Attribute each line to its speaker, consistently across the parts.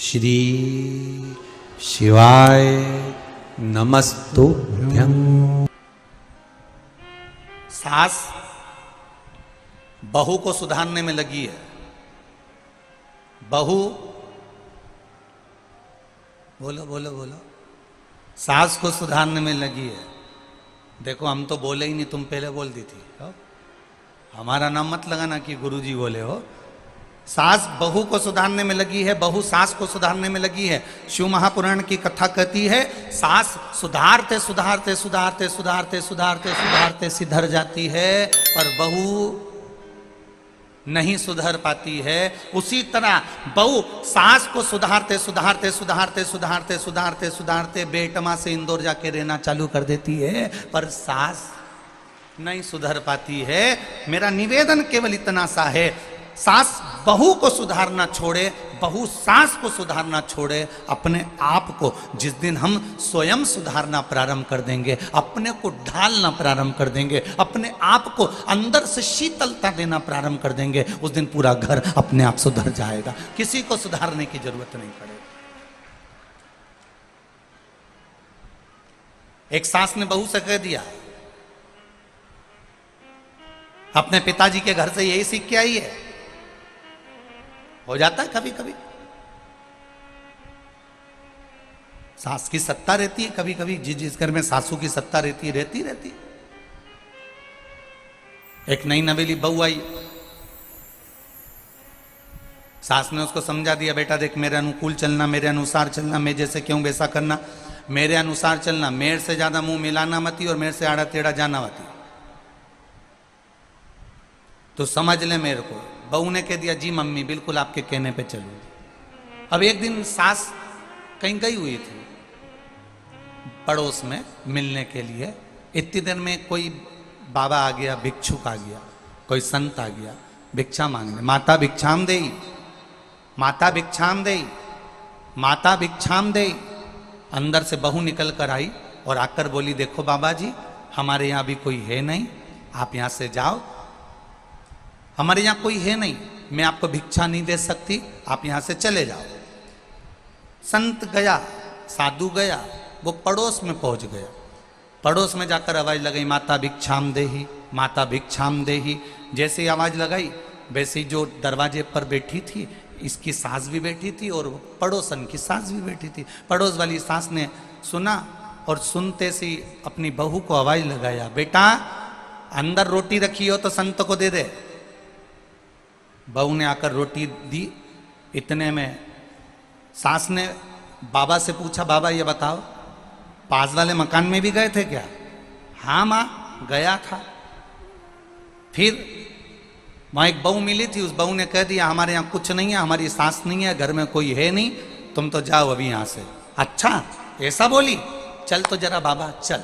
Speaker 1: श्री शिवाय नमस्तुभ्यं।
Speaker 2: सास बहू को सुधारने में लगी है। बहू बोलो बोलो बोलो, सास को सुधारने में लगी है। देखो हम तो बोले ही नहीं, तुम पहले बोल दी थी। हमारा नाम मत लगाना कि गुरुजी बोले हो। सास बहू को सुधारने में लगी है, बहू सास को सुधारने में लगी है। शिव महापुराण की कथा कहती है, सास सुधारते सुधारते सुधारते सुधारते सुधारते सुधारते सिधर जाती है, पर बहू नहीं सुधर पाती है। उसी तरह बहू सास को सुधारते सुधारते सुधारते सुधारते सुधारते सुधारते बेटमा से इंदौर जाके रहना चालू कर देती है, पर सास नहीं सुधर पाती है। मेरा निवेदन केवल इतना सा है, सास बहू को सुधारना छोड़े, बहू सास को सुधारना छोड़े। अपने आप को जिस दिन हम स्वयं सुधारना प्रारंभ कर देंगे, अपने को ढालना प्रारंभ कर देंगे, अपने आप को अंदर से शीतलता देना प्रारंभ कर देंगे, उस दिन पूरा घर अपने आप सुधर जाएगा। किसी को सुधारने की जरूरत नहीं पड़ेगी। एक सास ने बहू से कह दिया, अपने पिताजी के घर से यही सीख के आई है। हो जाता है कभी कभी, सास की सत्ता रहती है कभी कभी। जिस घर में सासू की सत्ता रहती है, रहती। एक नई नवेली बहू आई, सास ने उसको समझा दिया, बेटा देख मेरे अनुकूल चलना, मेरे अनुसार चलना, मैं जैसे क्यों वैसा करना, मेरे अनुसार चलना, मेरे से ज्यादा मुंह मिलाना मती और मेरे से आड़ा टेढ़ा जाना मती, तो समझ ले मेरे को। बहू ने कह दिया, जी मम्मी बिल्कुल आपके कहने पे चलूंगी। अब एक दिन सास कहीं गई हुई थी पड़ोस में मिलने के लिए। इतनी देर में कोई बाबा आ गया, भिक्षुक आ गया, कोई संत आ गया भिक्षा मांगने। माता भिक्षाम देई, माता भिक्षाम देई, माता भिक्षाम देई। अंदर से बहू निकल कर आई और आकर बोली, देखो बाबा जी हमारे यहाँ भी कोई है नहीं, आप यहाँ से जाओ, हमारे यहाँ कोई है नहीं, मैं आपको भिक्षा नहीं दे सकती, आप यहाँ से चले जाओ। संत गया, साधु गया, वो पड़ोस में पहुंच गया। पड़ोस में जाकर आवाज लगाई, माता भिक्षाम देही, माता भिक्षाम देही। जैसे ही आवाज लगाई, वैसे ही जो दरवाजे पर बैठी थी, इसकी सास भी बैठी थी और पड़ोसन की सास भी बैठी थी। पड़ोस वाली सास ने सुना और सुनते से अपनी बहू को आवाज लगाया, बेटा अंदर रोटी रखी हो तो संत को दे दे। बहू ने आकर रोटी दी। इतने में सास ने बाबा से पूछा, बाबा ये बताओ पास वाले मकान में भी गए थे क्या? हाँ माँ गया था। फिर वहां एक बहू मिली थी, उस बहू ने कह दिया, हमारे यहाँ कुछ नहीं है, हमारी सास नहीं है, घर में कोई है नहीं, तुम तो जाओ अभी यहाँ से। अच्छा ऐसा बोली, चल तो जरा बाबा चल।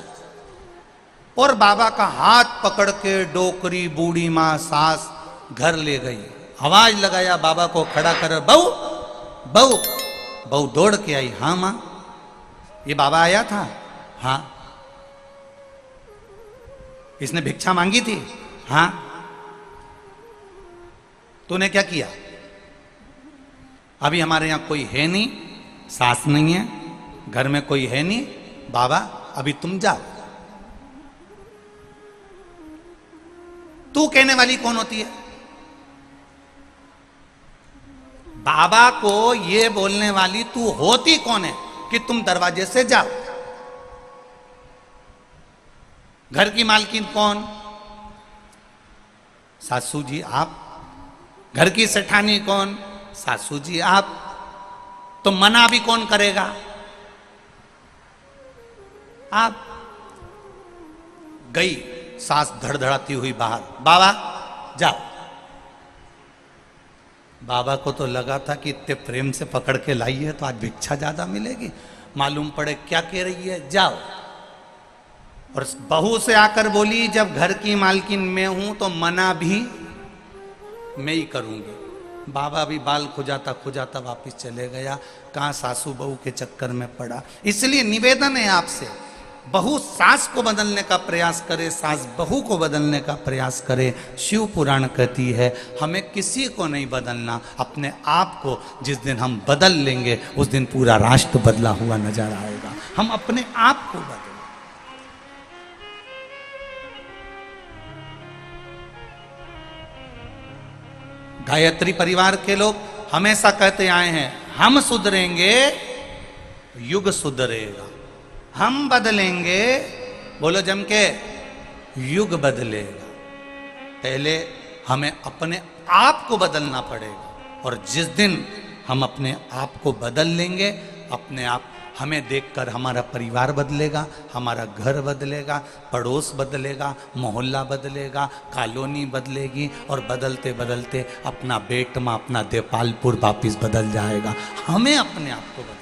Speaker 2: और बाबा का हाथ पकड़ के डोकरी बूढ़ी माँ सास घर ले गई। आवाज लगाया बाबा को खड़ा कर, बहू बहू। बहू दौड़ के आई, हाँ मां ये बाबा आया था? हाँ। इसने भिक्षा मांगी थी? हाँ। तूने क्या किया? अभी हमारे यहां कोई है नहीं, सास नहीं है, घर में कोई है नहीं, बाबा अभी तुम जाओ। तू कहने वाली कौन होती है? बाबा को ये बोलने वाली तू होती कौन है कि तुम दरवाजे से जाओ? घर की मालकिन कौन? सासू जी आप। घर की सेठानी कौन? सासू जी आप। तो मना भी कौन करेगा? आप। गई सास धड़धड़ाती हुई बाहर, बाबा जाओ। बाबा को तो लगा था कि इतने प्रेम से पकड़ के लाई है तो आज भिक्षा ज्यादा मिलेगी, मालूम पड़े क्या कह रही है, जाओ। और बहू से आकर बोली, जब घर की मालकिन मैं हूं तो मना भी मैं ही करूंगी। बाबा भी बाल खुजाता खुजाता वापिस चले गया। कहां सासू बहू के चक्कर में पड़ा। इसलिए निवेदन है आपसे, बहू सास को बदलने का प्रयास करे, सास बहू को बदलने का प्रयास करे। शिव पुराण कहती है हमें किसी को नहीं बदलना, अपने आप को जिस दिन हम बदल लेंगे उस दिन पूरा राष्ट्र बदला हुआ नजर आएगा। हम अपने आप को बदलें। गायत्री परिवार के लोग हमेशा कहते आए हैं हम सुधरेंगे युग सुधरेगा, हम बदलेंगे, बोलो जम के, युग बदलेगा। पहले हमें अपने आप को बदलना पड़ेगा, और जिस दिन हम अपने आप को बदल लेंगे, अपने आप हमें देखकर हमारा परिवार बदलेगा, हमारा घर बदलेगा, पड़ोस बदलेगा, मोहल्ला बदलेगा, कॉलोनी बदलेगी, और बदलते बदलते अपना बेटमा, अपना देपालपुर वापिस बदल जाएगा। हमें अपने आप को बदलना,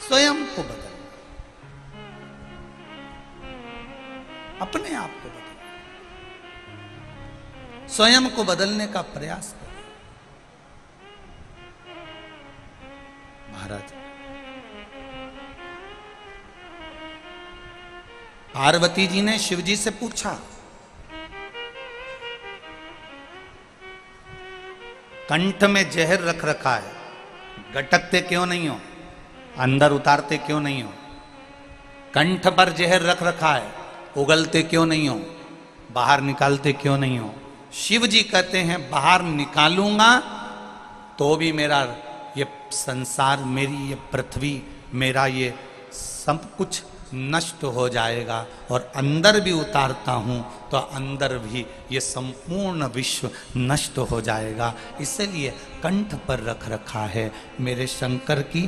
Speaker 2: स्वयं को बदलना, अपने आप को बदलना, स्वयं को बदलने का प्रयास करें। महाराज पार्वती जी ने शिव जी से पूछा, कंठ में जहर रख रखा है, गटकते क्यों नहीं हो, अंदर उतारते क्यों नहीं हो? कंठ पर जहर रख रखा है, उगलते क्यों नहीं हो, बाहर निकालते क्यों नहीं हो? शिव जी कहते हैं बाहर निकालूंगा तो भी मेरा ये संसार, मेरी ये पृथ्वी, मेरा ये सब कुछ नष्ट हो जाएगा, और अंदर भी उतारता हूं तो अंदर भी ये संपूर्ण विश्व नष्ट हो जाएगा। इसलिए कंठ पर रख रखा है। मेरे शंकर की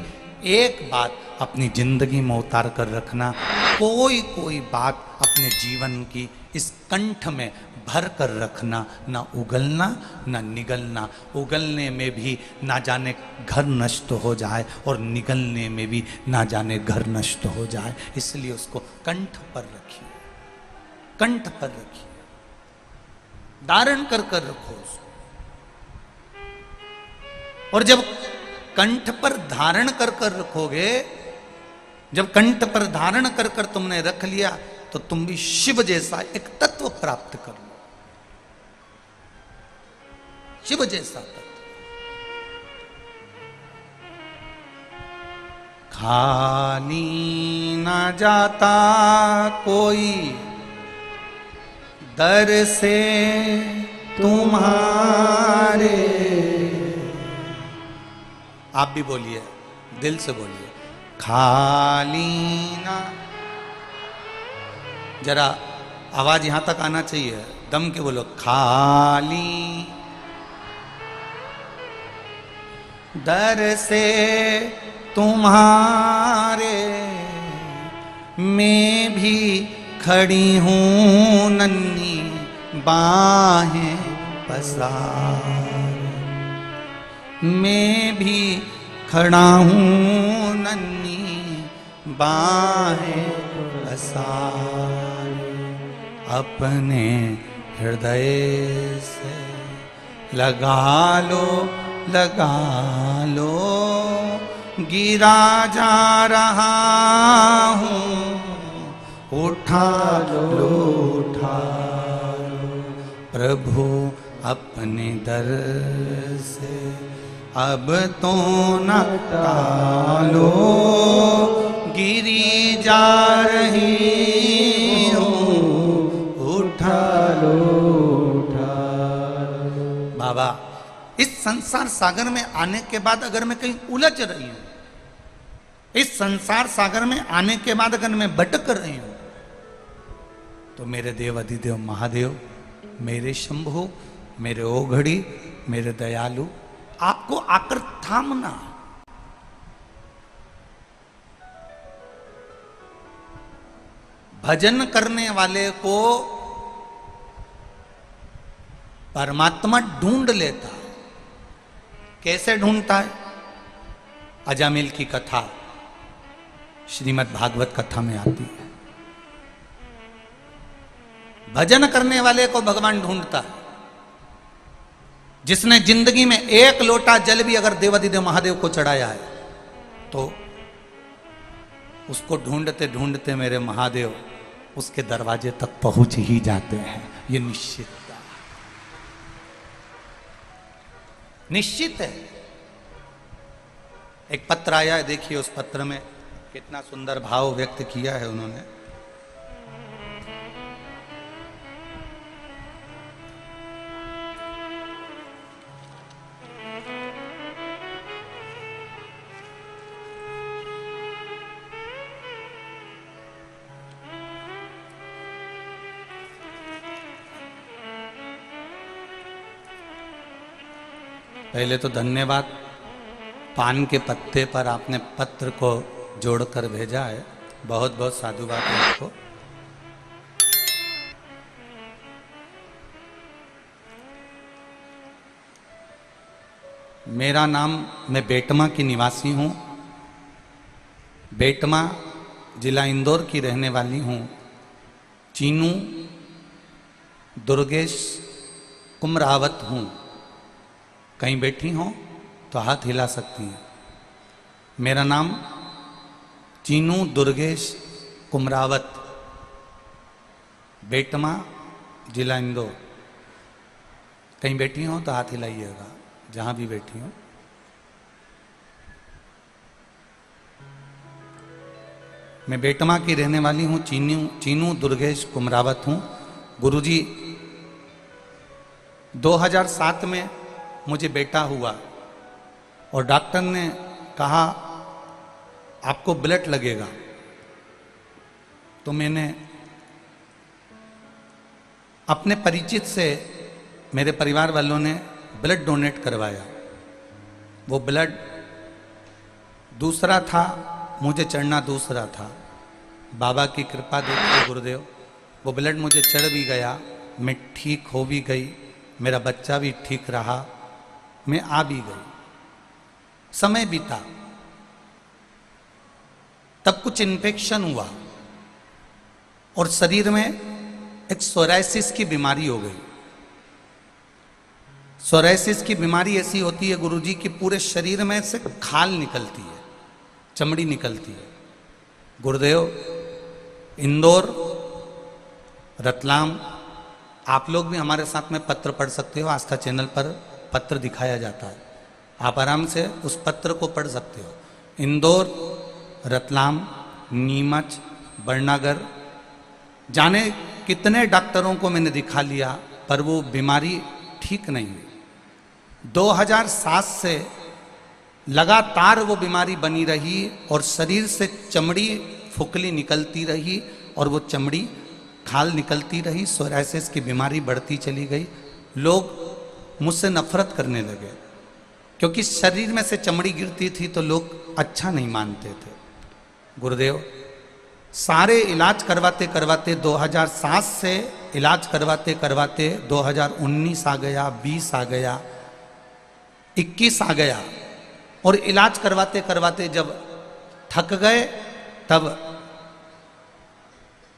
Speaker 2: एक बात अपनी जिंदगी में उतार कर रखना, कोई कोई बात अपने जीवन की इस कंठ में भर कर रखना, ना उगलना ना निगलना। उगलने में भी ना जाने घर नष्ट हो जाए, और निगलने में भी ना जाने घर नष्ट हो जाए। इसलिए उसको कंठ पर रखिए, कंठ पर रखिए, धारण कर कर रखो उसको। और जब कंठ पर धारण कर कर रखोगे, जब कंठ पर धारण कर कर तुमने रख लिया, तो तुम भी शिव जैसा एक तत्व प्राप्त कर लो, शिव जैसा तत्व। खाली ना जाता कोई दर से तुम्हारे। आप भी बोलिए, दिल से बोलिए, खाली ना। जरा आवाज यहां तक आना चाहिए, दम के बोलो, खाली दर से तुम्हारे मैं भी खड़ी हूं नन्ही बाहें पसार। मैं भी खड़ा हूं नन्ही बाहें पसार। अपने हृदय से लगा लो, लगा लो, गिरा जा रहा हूँ, उठा लो, उठा लो। प्रभु अपने दर से अब तो न टालो, गिरी जा रही हूँ, उठा लो, उठा लो। बाबा, इस संसार सागर में आने के बाद अगर मैं कहीं उलझ रही हूं, इस संसार सागर में आने के बाद अगर मैं भटक रही हूं, तो मेरे देव अधिदेव महादेव, मेरे शंभु, मेरे ओघड़ी, मेरे दयालु, आपको आकर थामना। भजन करने वाले को परमात्मा ढूंढ लेता है। कैसे ढूंढता है? अजामिल की कथा श्रीमद् भागवत कथा में आती है। भजन करने वाले को भगवान ढूंढता है। जिसने जिंदगी में एक लोटा जल भी अगर देवाधिदेव महादेव को चढ़ाया है, तो उसको ढूंढते ढूंढते मेरे महादेव उसके दरवाजे तक पहुंच ही जाते हैं। ये निश्चित है। एक पत्र आया है, देखिए उस पत्र में कितना सुंदर भाव व्यक्त किया है उन्होंने। पहले तो धन्यवाद, पान के पत्ते पर आपने पत्र को जोड़कर भेजा है, बहुत बहुत साधुवाद है आपको। मेरा नाम, मैं बेटमा की निवासी हूँ, बेटमा जिला इंदौर की रहने वाली हूँ। चीनू दुर्गेश कुमरावत हूँ। कहीं बैठी हो तो हाथ हिला सकती हैं। मेरा नाम चीनू दुर्गेश कुमरावत, बेटमा जिला इंदौर। कहीं बैठी हो तो हाथ हिलाइएगा, जहां भी बैठी हो। मैं बेटमा की रहने वाली हूं, चीनू दुर्गेश कुमरावत हूं। गुरुजी 2007 में मुझे बेटा हुआ और डॉक्टर ने कहा आपको ब्लड लगेगा, तो मैंने अपने परिचित से, मेरे परिवार वालों ने ब्लड डोनेट करवाया। वो ब्लड दूसरा था, मुझे चढ़ना दूसरा था। बाबा की कृपा देखिए गुरुदेव, वो ब्लड मुझे चढ़ भी गया, मैं ठीक हो भी गई, मेरा बच्चा भी ठीक रहा, मैं आ भी गई। समय बीता, तब कुछ इन्फेक्शन हुआ और शरीर में एक सोराइसिस की बीमारी हो गई। सोराइसिस की बीमारी ऐसी होती है गुरुजी कि पूरे शरीर में से खाल निकलती है, चमड़ी निकलती है। गुरुदेव, इंदौर, रतलाम, आप लोग भी हमारे साथ में पत्र पढ़ सकते हो, आस्था चैनल पर पत्र दिखाया जाता है, आप आराम से उस पत्र को पढ़ सकते हो। इंदौर, रतलाम, नीमच, बरनागर, जाने कितने डॉक्टरों को मैंने दिखा लिया, पर वो बीमारी ठीक नहीं हुई। 2007 से लगातार वो बीमारी बनी रही और शरीर से चमड़ी फुकली निकलती रही और वो चमड़ी खाल निकलती रही। सोराइसिस की बीमारी बढ़ती चली गई। लोग मुझसे नफरत करने लगे क्योंकि शरीर में से चमड़ी गिरती थी तो लोग अच्छा नहीं मानते थे। गुरुदेव, सारे इलाज करवाते करवाते 2007 से इलाज करवाते करवाते 2019 आ गया, 20 आ गया, 21 आ गया और इलाज करवाते करवाते जब थक गए तब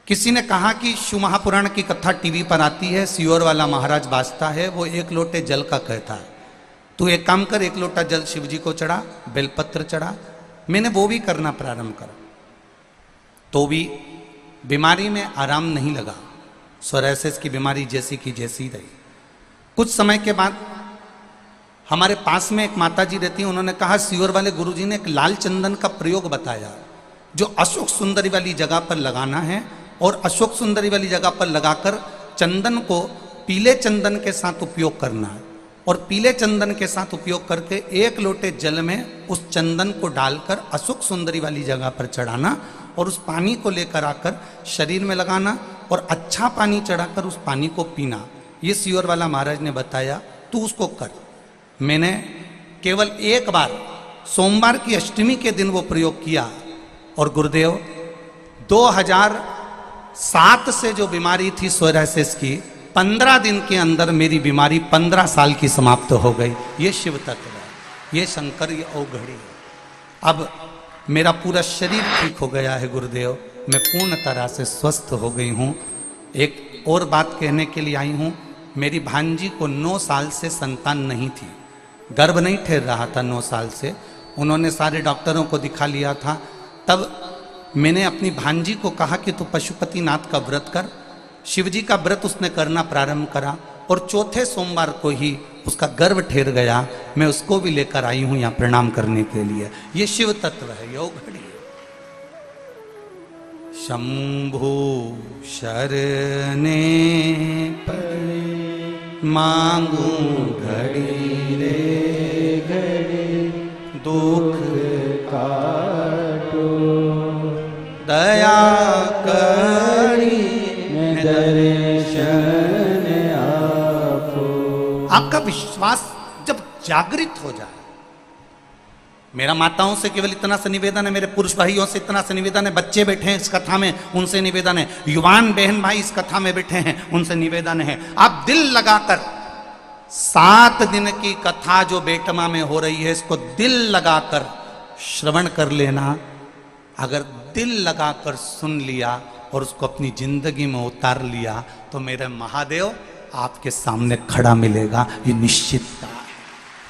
Speaker 2: किसी ने कहा कि शिव महापुराण की कथा टीवी पर आती है, सियोर वाला महाराज बाजता है, वो एक लोटे जल का कहता है, तू एक काम कर, एक लोटा जल शिव जी को चढ़ा, बेलपत्र चढ़ा। मैंने वो भी करना प्रारंभ करा, तो भी बीमारी में आराम नहीं लगा। सोराइसिस की बीमारी जैसी की जैसी रही। कुछ समय के बाद हमारे पास में एक माता जी रहती हैं, उन्होंने कहा सियोर वाले गुरुजी ने एक लाल चंदन का प्रयोग बताया जो अशोक सुंदरी वाली जगह पर लगाना है और अशोक सुंदरी वाली जगह पर लगाकर चंदन को पीले चंदन के साथ उपयोग करना है और पीले चंदन के साथ उपयोग करके एक लोटे जल में उस चंदन को डालकर अशोक सुंदरी वाली जगह पर चढ़ाना और उस पानी को लेकर आकर शरीर में लगाना और अच्छा पानी चढ़ाकर उस पानी को पीना। ये सियोर वाला महाराज ने बताया, तू उसको कर। मैंने केवल एक बार सोमवार की अष्टमी के दिन वो प्रयोग किया और गुरुदेव 2007 से जो बीमारी थी सोराइसिस की, 15 दिन के अंदर मेरी बीमारी 15 साल की समाप्त हो गई। ये शिव तत्व है, ये शंकर, ये औघड़ी है। अब मेरा पूरा शरीर ठीक हो गया है गुरुदेव, मैं पूर्ण तरह से स्वस्थ हो गई हूँ। एक और बात कहने के लिए आई हूँ, मेरी भांजी को 9 साल से संतान नहीं थी, गर्भ नहीं ठहर रहा था 9 साल से। उन्होंने सारे डॉक्टरों को दिखा लिया था, तब मैंने अपनी भांजी को कहा कि तू पशुपतिनाथ का व्रत कर। शिवजी का व्रत उसने करना प्रारंभ करा और चौथे सोमवार को ही उसका गर्भ ठेर गया। मैं उसको भी लेकर आई हूं यहां प्रणाम करने के लिए। ये शिव तत्व है, योग घड़ी। शंभु शरणे पड़े मांगू घड़ी रे घड़ी दुख काटो दया करी दर्शन आपो। आपका विश्वास जब जागृत हो जाए, मेरा माताओं से केवल इतना सा निवेदन है, मेरे पुरुष भाइयों से इतना सा निवेदन है, बच्चे बैठे हैं इस कथा में उनसे निवेदन है, युवान बहन भाई इस कथा में बैठे हैं उनसे निवेदन है, आप दिल लगाकर 7 दिन की कथा जो बेटमा में हो रही है इसको दिल लगाकर श्रवण कर लेना। अगर दिल लगाकर सुन लिया और उसको अपनी जिंदगी में उतार लिया तो मेरे महादेव आपके सामने खड़ा मिलेगा, ये निश्चितता है।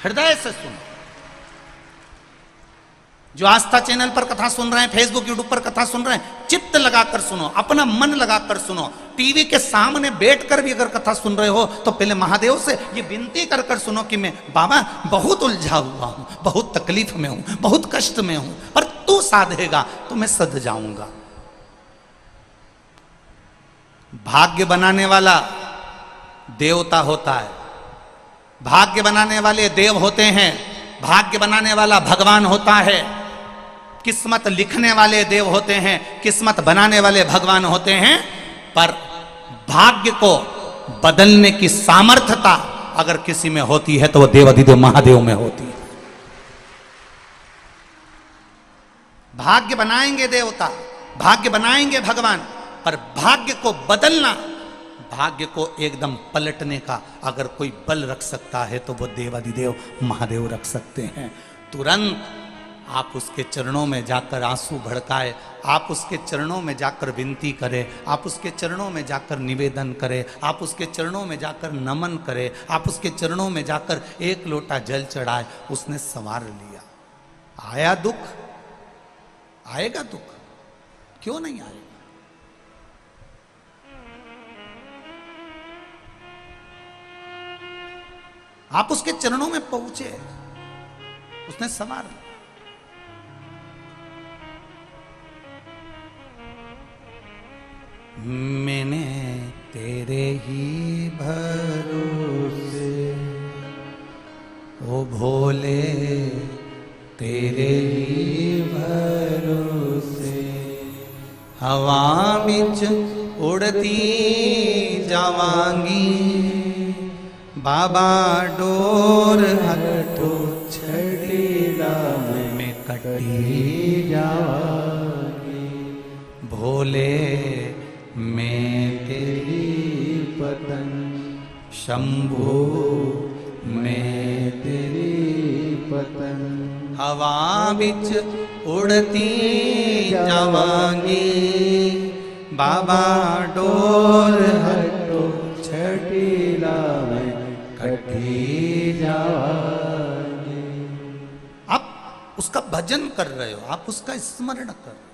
Speaker 2: हृदय से सुनो। जो आस्था चैनल पर कथा सुन रहे हैं, फेसबुक यूट्यूब पर कथा सुन रहे हैं, चित्त लगाकर सुनो, अपना मन लगाकर सुनो। टीवी के सामने बैठकर भी अगर कथा सुन रहे हो तो पहले महादेव से ये विनती कर कर सुनो कि मैं बाबा बहुत उलझा हुआ हूं, बहुत तकलीफ में हूं, बहुत कष्ट में हूं, पर तू साधेगा तो मैं सध जाऊंगा। भाग्य बनाने वाला देवता होता है, भाग्य बनाने वाले देव होते हैं, भाग्य बनाने वाला भगवान होता है, किस्मत लिखने वाले देव होते हैं, किस्मत बनाने वाले भगवान होते हैं। पर भाग्य को बदलने की सामर्थ्यता अगर किसी में होती है तो वो देवाधिदेव महादेव में होती है। भाग्य बनाएंगे देवता, भाग्य बनाएंगे भगवान, पर भाग्य को बदलना, भाग्य को एकदम पलटने का अगर कोई बल रख सकता है तो वो देवाधिदेव महादेव रख सकते हैं। तुरंत आप उसके चरणों में जाकर आंसू भड़काए, आप उसके चरणों में जाकर विनती करें, आप उसके चरणों में जाकर निवेदन करें, आप उसके चरणों में जाकर नमन करें, आप उसके चरणों में जाकर एक लोटा जल चढ़ाए। उसने संवार लिया। आया दुख, आएगा दुख, क्यों नहीं आएगा? आप उसके चरणों में पहुंचे, उसने संवार लिया। मैंने तेरे ही भरोसे ओ भोले तेरे ही भरोसे हवा बिच उड़ती जावांगी बाबा डोर हटो छड़ीला में कटी जावांगी भोले मैं तेरी पतन शंभु मैं तेरी पतन हवा बिच उड़ती जावांगी बाबा डोर हटो छटीला में कटी जावांगी। आप उसका भजन कर रहे हो, आप उसका स्मरण कर रहे हो,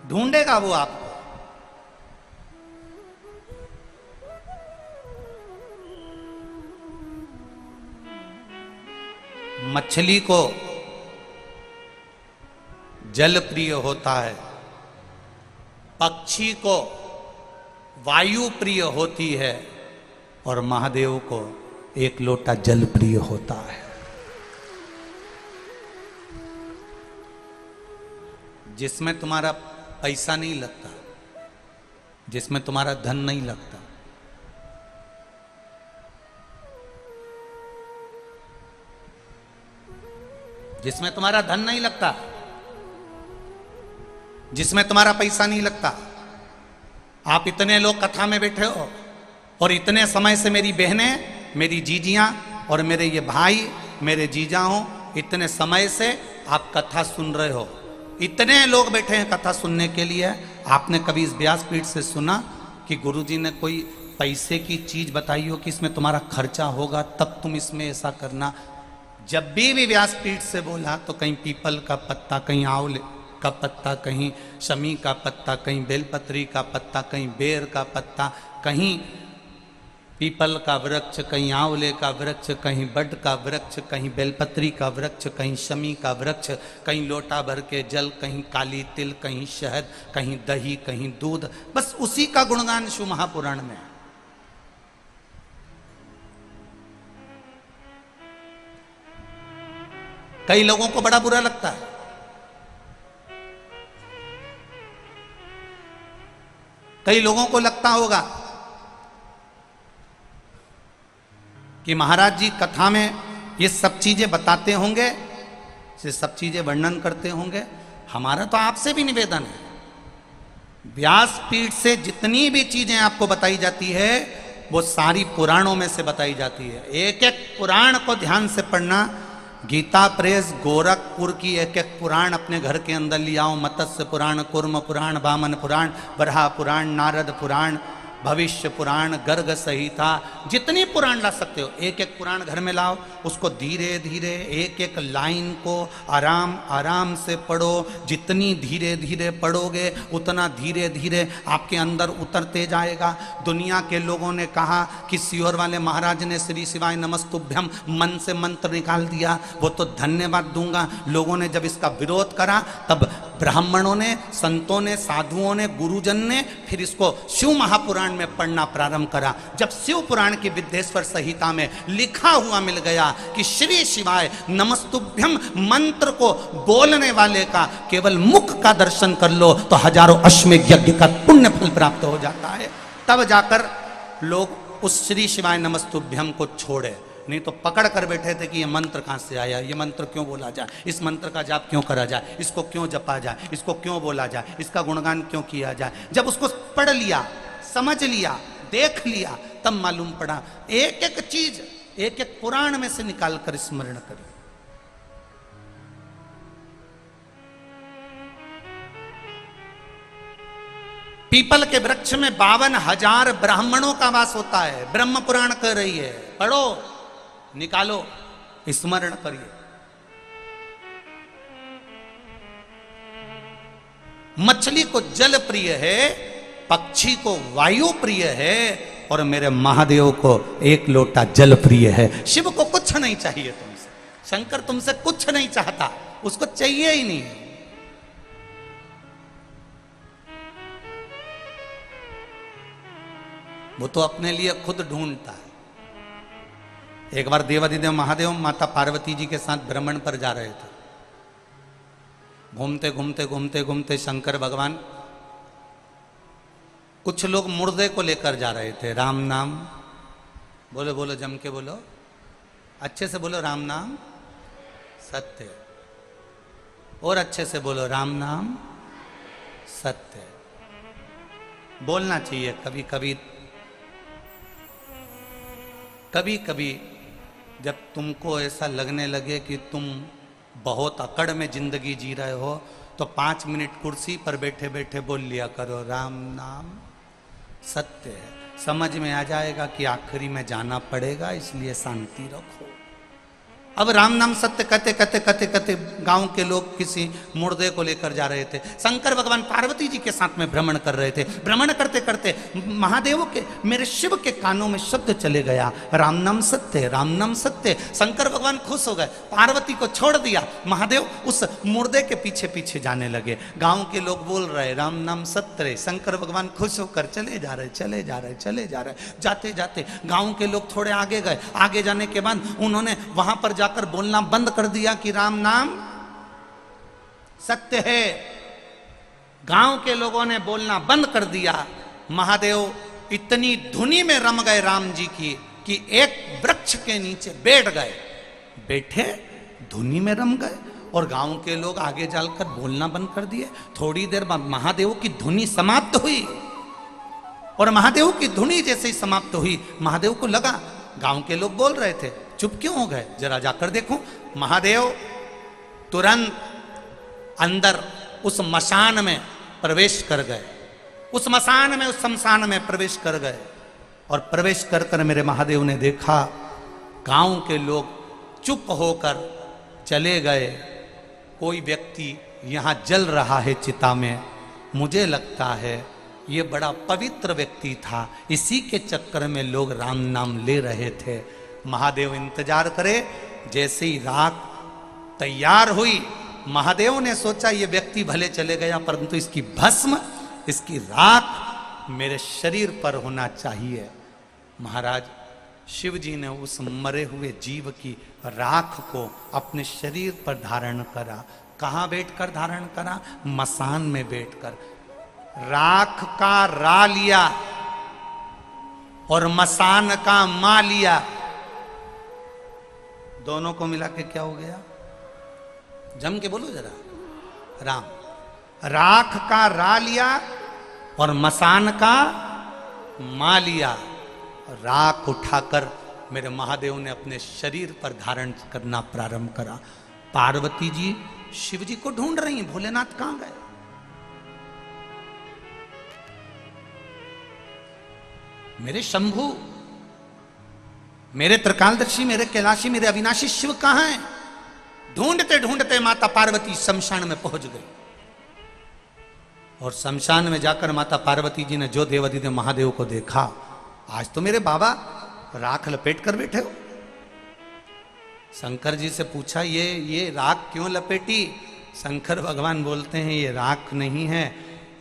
Speaker 2: ढूंढेगा वो आपको। मछली को जल प्रिय होता है, पक्षी को वायु प्रिय होती है और महादेव को एक लोटा जल प्रिय होता है। जिसमें तुम्हारा पैसा नहीं लगता, जिसमें तुम्हारा धन नहीं लगता, जिसमें तुम्हारा धन नहीं लगता, जिसमें तुम्हारा पैसा नहीं लगता। आप इतने लोग कथा में बैठे हो और इतने समय से मेरी बहनें, मेरी जीजियां और मेरे ये भाई, मेरे जीजा हो, इतने समय से आप कथा सुन रहे हो। इतने लोग बैठे हैं कथा सुनने के लिए। आपने कभी इस व्यासपीठ से सुना कि गुरुजी ने कोई पैसे की चीज बताई हो कि इसमें तुम्हारा खर्चा होगा तब तुम इसमें ऐसा करना? जब भी व्यासपीठ से बोला तो कहीं पीपल का पत्ता, कहीं आंवले का पत्ता, कहीं शमी का पत्ता, कहीं बेलपत्री का पत्ता, कहीं बेर का पत्ता, कहीं पीपल का वृक्ष, कहीं आंवले का वृक्ष, कहीं बड का वृक्ष, कहीं बेलपत्री का वृक्ष, कहीं शमी का वृक्ष, कहीं लोटा भर के जल, कहीं काली तिल, कहीं शहद, कहीं दही, कहीं दूध, बस उसी का गुणगान शिव महापुराण में है। कई लोगों को बड़ा बुरा लगता है, कई लोगों को लगता होगा कि महाराज जी कथा में ये सब चीजें बताते होंगे, ये सब चीजें वर्णन करते होंगे। हमारा तो आपसे भी निवेदन है, व्यासपीठ से जितनी भी चीजें आपको बताई जाती है वो सारी पुराणों में से बताई जाती है। एक एक पुराण को ध्यान से पढ़ना। गीता प्रेस गोरखपुर की एक एक पुराण अपने घर के अंदर ले आओ। मत्स्य पुराण, कुर्म पुराण, वामन पुराण, वराह पुराण, नारद पुराण, भविष्य पुराण, गर्ग संहिता, जितनी पुराण ला सकते हो एक एक पुराण घर में लाओ। उसको धीरे धीरे एक एक लाइन को आराम आराम से पढ़ो। जितनी धीरे धीरे पढ़ोगे उतना धीरे धीरे आपके अंदर उतरते जाएगा। दुनिया के लोगों ने कहा कि सियोर वाले महाराज ने श्री शिवाय नमस्तुभ्यम मन से मंत्र निकाल दिया, वो तो धन्यवाद दूंगा। लोगों ने जब इसका विरोध करा तब ब्राह्मणों ने, संतों ने, साधुओं ने, गुरुजन ने फिर इसको शिव महापुराण में पढ़ना प्रारंभ करा। जब शिव पुराण की विद्येश्वर संहिता में लिखा हुआ मिल गया कि श्री शिवाय नमस्तुभ्यम मंत्र को बोलने वाले का केवल मुख का दर्शन कर लो तो हजारों अश्वमेध यज्ञ का पुण्य फल प्राप्त हो जाता है, तब जाकर लोग उस श्री शिवाय नमस्तुभ्यम को छोड़े। नहीं तो पकड़ कर बैठे थे कि ये मंत्र कहाँ से आया, ये मंत्र क्यों बोला जाए, इस मंत्र का जाप क्यों करा जाए, इसको क्यों जपा जाए, इसको क्यों बोला जाए, इसका गुणगान क्यों किया जाए। जब उसको पढ़ लिया, समझ लिया, देख लिया, तब मालूम पड़ा। एक एक चीज एक एक पुराण में से निकाल कर स्मरण करिए। पीपल के वृक्ष में 52,000 ब्राह्मणों का वास होता है। ब्रह्म पुराण कह रही है, पढ़ो, निकालो, स्मरण करिए। मछली को जल प्रिय है, पक्षी को वायु प्रिय है और मेरे महादेव को एक लोटा जल प्रिय है। शिव को कुछ नहीं चाहिए तुमसे, शंकर तुमसे कुछ नहीं चाहता, उसको चाहिए ही नहीं। वो तो अपने लिए खुद ढूंढता है। एक बार देवाधिदेव महादेव माता पार्वती जी के साथ भ्रमण पर जा रहे थे। घूमते घूमते घूमते घूमते शंकर भगवान, कुछ लोग मुर्दे को लेकर जा रहे थे। राम नाम बोलो, बोलो जम के बोलो, अच्छे से बोलो, राम नाम सत्य। और अच्छे से बोलो, राम नाम सत्य। बोलना चाहिए कभी कभी। कभी कभी जब तुमको ऐसा लगने लगे कि तुम बहुत अकड़ में जिंदगी जी रहे हो तो 5 मिनट कुर्सी पर बैठे बैठे बोल लिया करो, राम नाम सत्य है। समझ में आ जाएगा कि आखिरी में जाना पड़ेगा, इसलिए शांति रखो। अब राम नाम सत्य कहते कहते कहते कहते गांव के लोग किसी मुर्दे को लेकर जा रहे थे। शंकर भगवान पार्वती जी के साथ में भ्रमण कर रहे थे। भ्रमण करते करते महादेव के, मेरे शिव के कानों में शब्द चले गया, राम नाम सत्य, राम नाम सत्य। शंकर भगवान खुश हो गए, पार्वती को छोड़ दिया। महादेव उस मुर्दे के पीछे पीछे जाने लगे। गांव के लोग बोल रहे राम नाम सत्य। शंकर भगवान खुश होकर चले जा रहे, चले जा रहे, चले जा रहे। जाते जाते गांव के लोग थोड़े आगे गए। आगे जाने के बाद उन्होंने वहां पर जाकर बोलना बंद कर दिया कि राम नाम सत्य है। गांव के लोगों ने बोलना बंद कर दिया। महादेव इतनी धुनी में रम गए राम जी की कि एक वृक्ष के नीचे बैठ गए। बैठे, धुनी में रम गए और गांव के लोग आगे जाकर बोलना बंद कर दिए। थोड़ी देर बाद महादेव की धुनी समाप्त हुई और महादेव की धुनी जैसे ही समाप्त हुई, महादेव को लगा गांव के लोग बोल रहे थे, चुप क्यों हो गए, जरा जाकर देखो। महादेव तुरंत अंदर उस मशान में प्रवेश कर गए। उस मशान में, उस शमशान में प्रवेश कर गए और प्रवेश कर कर मेरे महादेव ने देखा गांव के लोग चुप होकर चले गए। कोई व्यक्ति यहाँ जल रहा है चिता में, मुझे लगता है ये बड़ा पवित्र व्यक्ति था, इसी के चक्कर में लोग राम नाम ले रहे थे। महादेव इंतजार करे, जैसे ही राख तैयार हुई, महादेव ने सोचा ये व्यक्ति भले चले गया, परंतु इसकी भस्म, इसकी राख मेरे शरीर पर होना चाहिए। महाराज शिव जी ने उस मरे हुए जीव की राख को अपने शरीर पर धारण करा। कहाँ बैठकर धारण करा? मसान में बैठकर। राख का रा लिया और मसान का मा लिया, दोनों को मिला के क्या हो गया? जम के बोलो जरा, राम। राख का रा लिया और मसान का मा लिया। राख उठाकर मेरे महादेव ने अपने शरीर पर धारण करना प्रारंभ करा। पार्वती जी शिव जी को ढूंढ रही, भोलेनाथ कहां गए? मेरे शंभू, मेरे त्रिकालदर्शी, मेरे कैलाशी, मेरे अविनाशी शिव कहां हैं? ढूंढते ढूंढते माता पार्वती शमशान में पहुंच गई। और शमशान में जाकर माता पार्वती जी ने जो देवाधिदेव महादेव को देखा, आज तो मेरे बाबा राख लपेट कर बैठे हो। शंकर जी से पूछा, ये राख क्यों लपेटी? शंकर भगवान बोलते हैं ये राख नहीं है,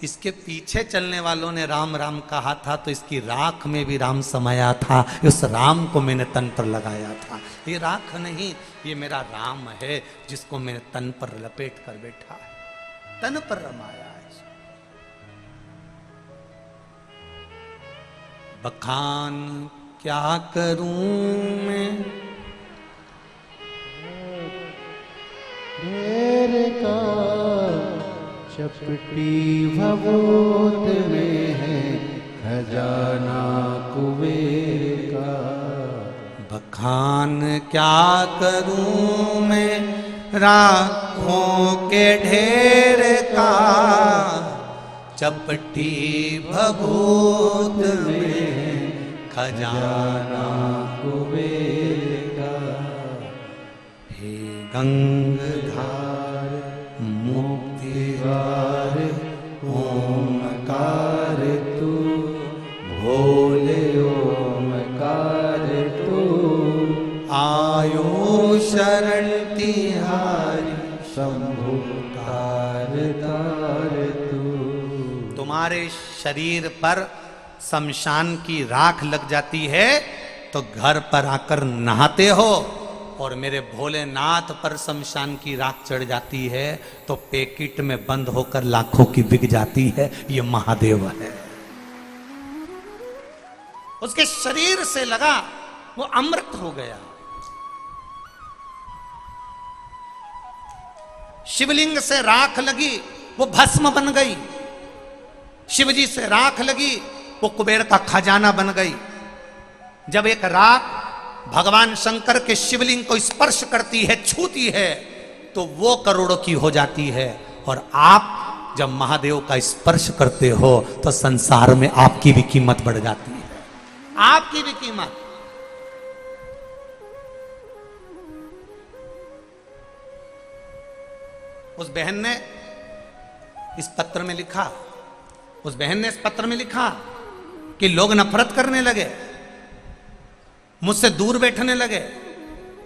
Speaker 2: इसके पीछे चलने वालों ने राम राम कहा था तो इसकी राख में भी राम समाया था, उस राम को मैंने तन पर लगाया था। ये राख नहीं, ये मेरा राम है जिसको मैंने तन पर लपेट कर बैठा है, तन पर रमाया है। बखान क्या करूं मैं
Speaker 1: ढेर का, चपटी भगोत में है खजाना कुबेर का।
Speaker 2: बखान क्या करूं मैं राखों के ढेर का, चपटी भभूत में खजाना
Speaker 1: कुबेर का।
Speaker 2: हे गंगधार
Speaker 1: मुक्तिवार ओमकार तू, भोले ओमकार तू।
Speaker 2: आयो शरण तिहारी
Speaker 1: शंभु तार तार तू।
Speaker 2: तुम्हारे शरीर पर शमशान की राख लग जाती है तो घर पर आकर नहाते हो, और मेरे भोलेनाथ पर शमशान की राख चढ़ जाती है तो पैकेट में बंद होकर लाखों की बिक जाती है। ये महादेव है। उसके शरीर से लगा वो अमृत हो गया। शिवलिंग से राख लगी वो भस्म बन गई, शिवजी से राख लगी वो कुबेर का खजाना बन गई। जब एक राख भगवान शंकर के शिवलिंग को स्पर्श करती है, छूती है, तो वो करोड़ों की हो जाती है। और आप जब महादेव का स्पर्श करते हो तो संसार में आपकी भी कीमत बढ़ जाती है, आपकी भी कीमत। उस बहन ने इस पत्र में लिखा, उस बहन ने इस पत्र में लिखा कि लोग नफरत करने लगे, मुझसे दूर बैठने लगे,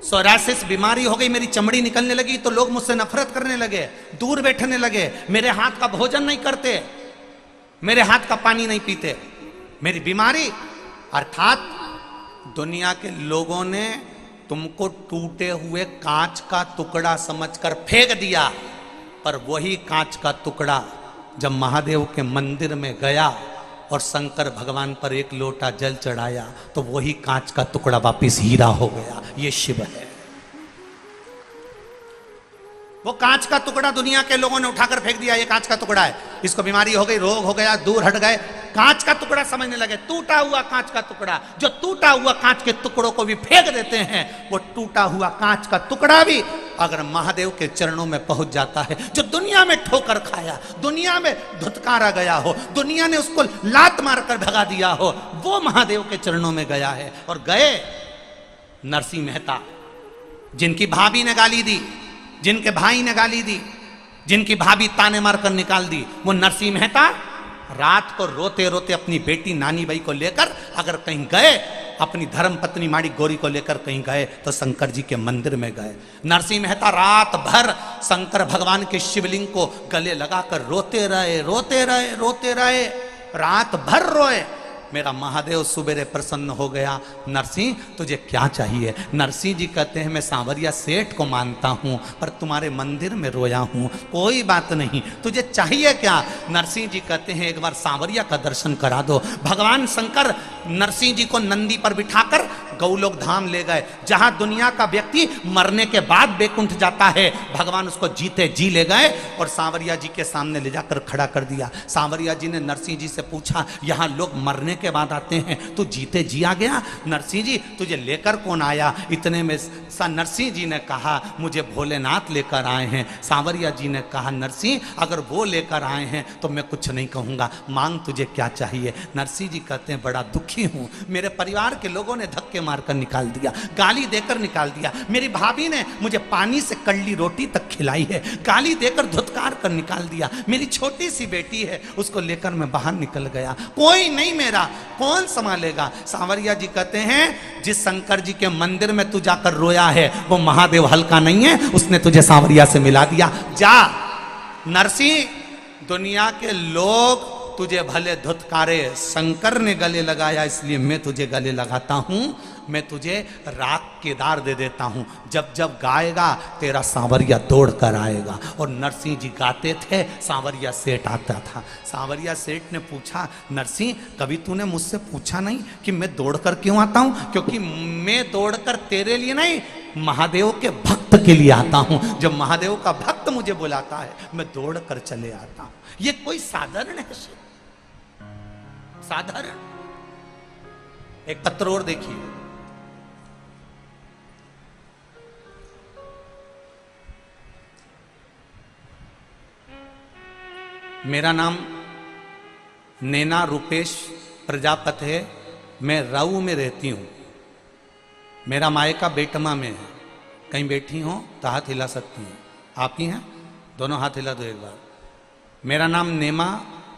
Speaker 2: सोरासिस बीमारी हो गई, मेरी चमड़ी निकलने लगी तो लोग मुझसे नफरत करने लगे, दूर बैठने लगे, मेरे हाथ का भोजन नहीं करते, मेरे हाथ का पानी नहीं पीते। मेरी बीमारी अर्थात दुनिया के लोगों ने तुमको टूटे हुए कांच का टुकड़ा समझकर फेंक दिया, पर वही कांच का टुकड़ा जब महादेव के मंदिर में गया और शंकर भगवान पर एक लोटा जल चढ़ाया तो वही कांच का टुकड़ा वापिस हीरा हो गया। ये शिव है। वो कांच का टुकड़ा दुनिया के लोगों ने उठाकर फेंक दिया, ये कांच का टुकड़ा है, इसको बीमारी हो गई, रोग हो गया, दूर हट गए, कांच का टुकड़ा समझने लगे। टूटा हुआ कांच का टुकड़ा, जो टूटा हुआ कांच के टुकड़ों को भी फेंक देते हैं, वो टूटा हुआ कांच का टुकड़ा भी अगर महादेव के चरणों में पहुंच जाता है, जो दुनिया में ठोकर खाया, दुनिया में धुतकारा गया हो, दुनिया ने उसको लात मारकर भगा दिया हो, वो महादेव के चरणों में गया है। और गए नरसिंह मेहता, जिनकी भाभी ने गाली दी, जिनके भाई ने गाली दी, जिनकी भाभी ताने मारकर निकाल दी, वो नरसिंह मेहता रात को रोते रोते अपनी बेटी नानी बाई को लेकर अगर कहीं गए, अपनी धर्म पत्नी माड़ी गौरी को लेकर कहीं गए तो शंकर जी के मंदिर में गए। नरसिंह मेहता रात भर शंकर भगवान के शिवलिंग को गले लगाकर रोते रहे, रोते रहे, रोते रहे, रात भर रोए। मेरा महादेव सुबेरे प्रसन्न हो गया। नरसिंह तुझे क्या चाहिए? नरसिंह जी कहते हैं मैं सांवरिया सेठ को मानता हूं पर तुम्हारे मंदिर में रोया हूं, कोई बात नहीं, तुझे चाहिए क्या? नरसिंह जी कहते हैं एक बार सांवरिया का दर्शन करा दो। भगवान शंकर नरसिंह जी को नंदी पर बिठाकर गौलोक धाम ले गए, जहां दुनिया का व्यक्ति मरने के बाद बैकुंठ जाता है, भगवान उसको जीते जी ले गए और सांवरिया जी के सामने ले जाकर खड़ा कर दिया। सांवरिया जी ने नरसिंह जी से पूछा, यहां लोग मरने के बाद आते हैं, तू जीते जी आ गया? नरसिंह जी तुझे लेकर कौन आया? इतने में नरसिंह जी ने कहा मुझे भोलेनाथ लेकर आए हैं। सांवरिया जी ने कहा नरसिंह अगर वो लेकर आए हैं तो मैं कुछ नहीं कहूंगा, मांग तुझे क्या चाहिए? नरसिंह जी कहते हैं बड़ा दुखी हूं, मेरे परिवार के लोगों ने धक्के मारकर निकाल दिया, गाली देकर निकाल दिया, मेरी भाभी ने मुझे पानी से कड़ली रोटी तक खिलाई है, गाली देकर धुतकार कर निकाल दिया, मेरी छोटी सी बेटी है उसको लेकर मैं बाहर निकल गया, कोई नहीं मेरा, कौन संभालेगा? सांवरिया जी कहते हैं जिस शंकर जी के मंदिर में तू जाकर रोया है वो महादेव हल्का नहीं है, उसने तुझे सांवरिया से मिला दिया। जा नरसिंह, दुनिया के लोग तुझे भले धुतकारे, शंकर ने गले लगाया इसलिए मैं तुझे गले लगाता हूं, मैं तुझे राख केदार दे देता हूं, जब जब गाएगा तेरा सांवरिया दौड़ कर आएगा। और नरसिंह जी गाते थे, सांवरिया सेठ आता था। सांवरिया सेठ ने पूछा नरसिंह कभी तूने मुझसे पूछा नहीं कि मैं दौड़ कर क्यों आता हूं? क्योंकि मैं दौड़कर तेरे लिए नहीं, महादेव के भक्त के लिए आता हूं। जब महादेव का भक्त मुझे बुलाता है मैं दौड़ कर चले आता हूं। ये कोई साधारण है? साधारण? एक पत्र और देखिए, मेरा नाम नैना रूपेश प्रजापति है, मैं राऊ में रहती हूँ, मेरा मायका बेटमा में है। कहीं बैठी हो तो हाथ हिला सकती हैं, आप ही हैं, दोनों हाथ हिला दो एक बार। मेरा नाम नेमा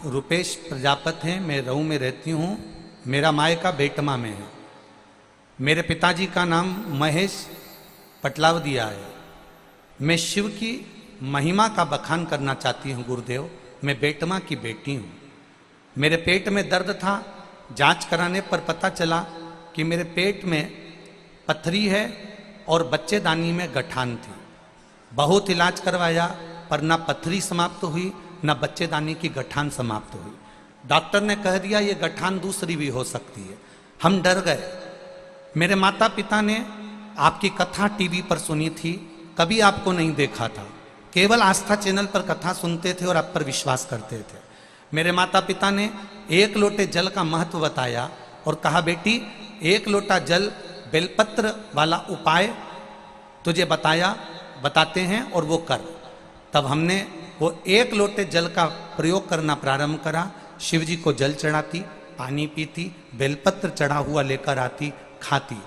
Speaker 2: रूपेश प्रजापति है, मैं राऊ में रहती हूँ, मेरा मायका बेटमा में है। मेरे पिताजी का नाम महेश पटलावदिया है। मैं शिव की महिमा का बखान करना चाहती हूँ गुरुदेव, मैं बेटमा की बेटी हूँ। मेरे पेट में दर्द था, जांच कराने पर पता चला कि मेरे पेट में पथरी है और बच्चेदानी में गठान थी। बहुत इलाज करवाया पर ना पथरी समाप्त हुई ना बच्चेदानी की गठान समाप्त हुई। डॉक्टर ने कह दिया ये गठान दूसरी भी हो सकती है। हम डर गए। मेरे माता पिता ने आपकी कथा टीवी पर सुनी थी, कभी आपको नहीं देखा था, केवल आस्था चैनल पर कथा सुनते थे और आप पर विश्वास करते थे। मेरे माता पिता ने एक लोटे जल का महत्व बताया और कहा बेटी एक लोटा जल बेलपत्र वाला उपाय तुझे बताते हैं और वो कर। तब हमने वो एक लोटे जल का प्रयोग करना प्रारंभ करा। शिव जी को जल चढ़ाती, पानी पीती, बेलपत्र चढ़ा हुआ लेकर आती, खाती।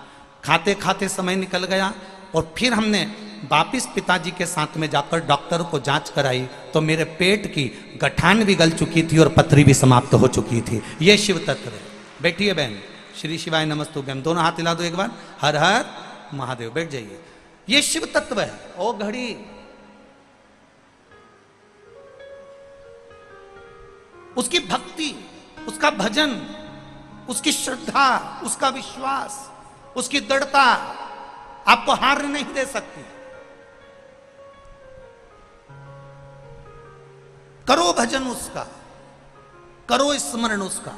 Speaker 2: खाते खाते समय निकल गया और फिर हमने वापिस पिताजी के साथ में जाकर डॉक्टर को जांच कराई तो मेरे पेट की गठान भी गल चुकी थी और पथरी भी समाप्त हो चुकी थी। ये शिव तत्व है। बैठिए बहन, श्री शिवाय नमस्तुभ्यम, दोनों हाथ हिला दो एक बार, हर हर महादेव। बैठ जाइए, ये शिव तत्व है। ओ घड़ी उसकी भक्ति, उसका भजन, उसकी श्रद्धा, उसका विश्वास, उसकी दृढ़ता आपको हार नहीं दे सकती। करो भजन उसका, करो स्मरण उसका।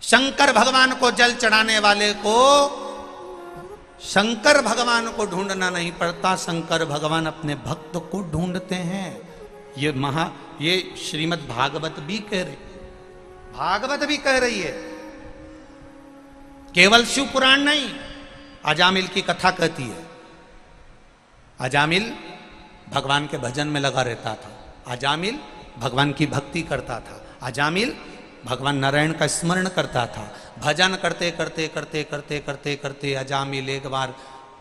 Speaker 2: शंकर भगवान को जल चढ़ाने वाले को शंकर भगवान को ढूंढना नहीं पड़ता, शंकर भगवान अपने भक्त को ढूंढते हैं। ये श्रीमद् भागवत भी कह रही, भागवत भी कह रही है, केवल शिव पुराण नहीं। अजामिल की कथा कहती है, अजामिल भगवान के भजन में लगा रहता था, अजामिल भगवान की भक्ति करता था, अजामिल भगवान नारायण का स्मरण करता था, भजन करते करते करते करते करते करते अजामिल एक बार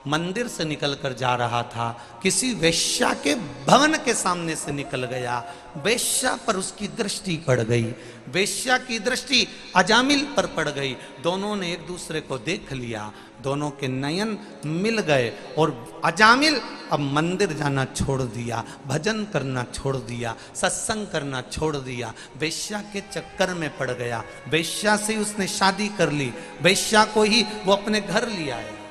Speaker 2: मंदिर से निकलकर जा रहा था, किसी वेश्या के भवन के सामने से निकल गया। वेश्या पर उसकी दृष्टि पड़ गई, वेश्या की दृष्टि अजामिल पर पड़ गई। दोनों ने एक दूसरे को देख लिया, दोनों के नयन मिल गए और अजामिल अब मंदिर जाना छोड़ दिया, भजन करना छोड़ दिया, सत्संग करना छोड़ दिया, वेश्या के चक्कर में पड़ गया। वेश्या से उसने शादी कर ली, वेश्या को ही वो अपने घर लिया है,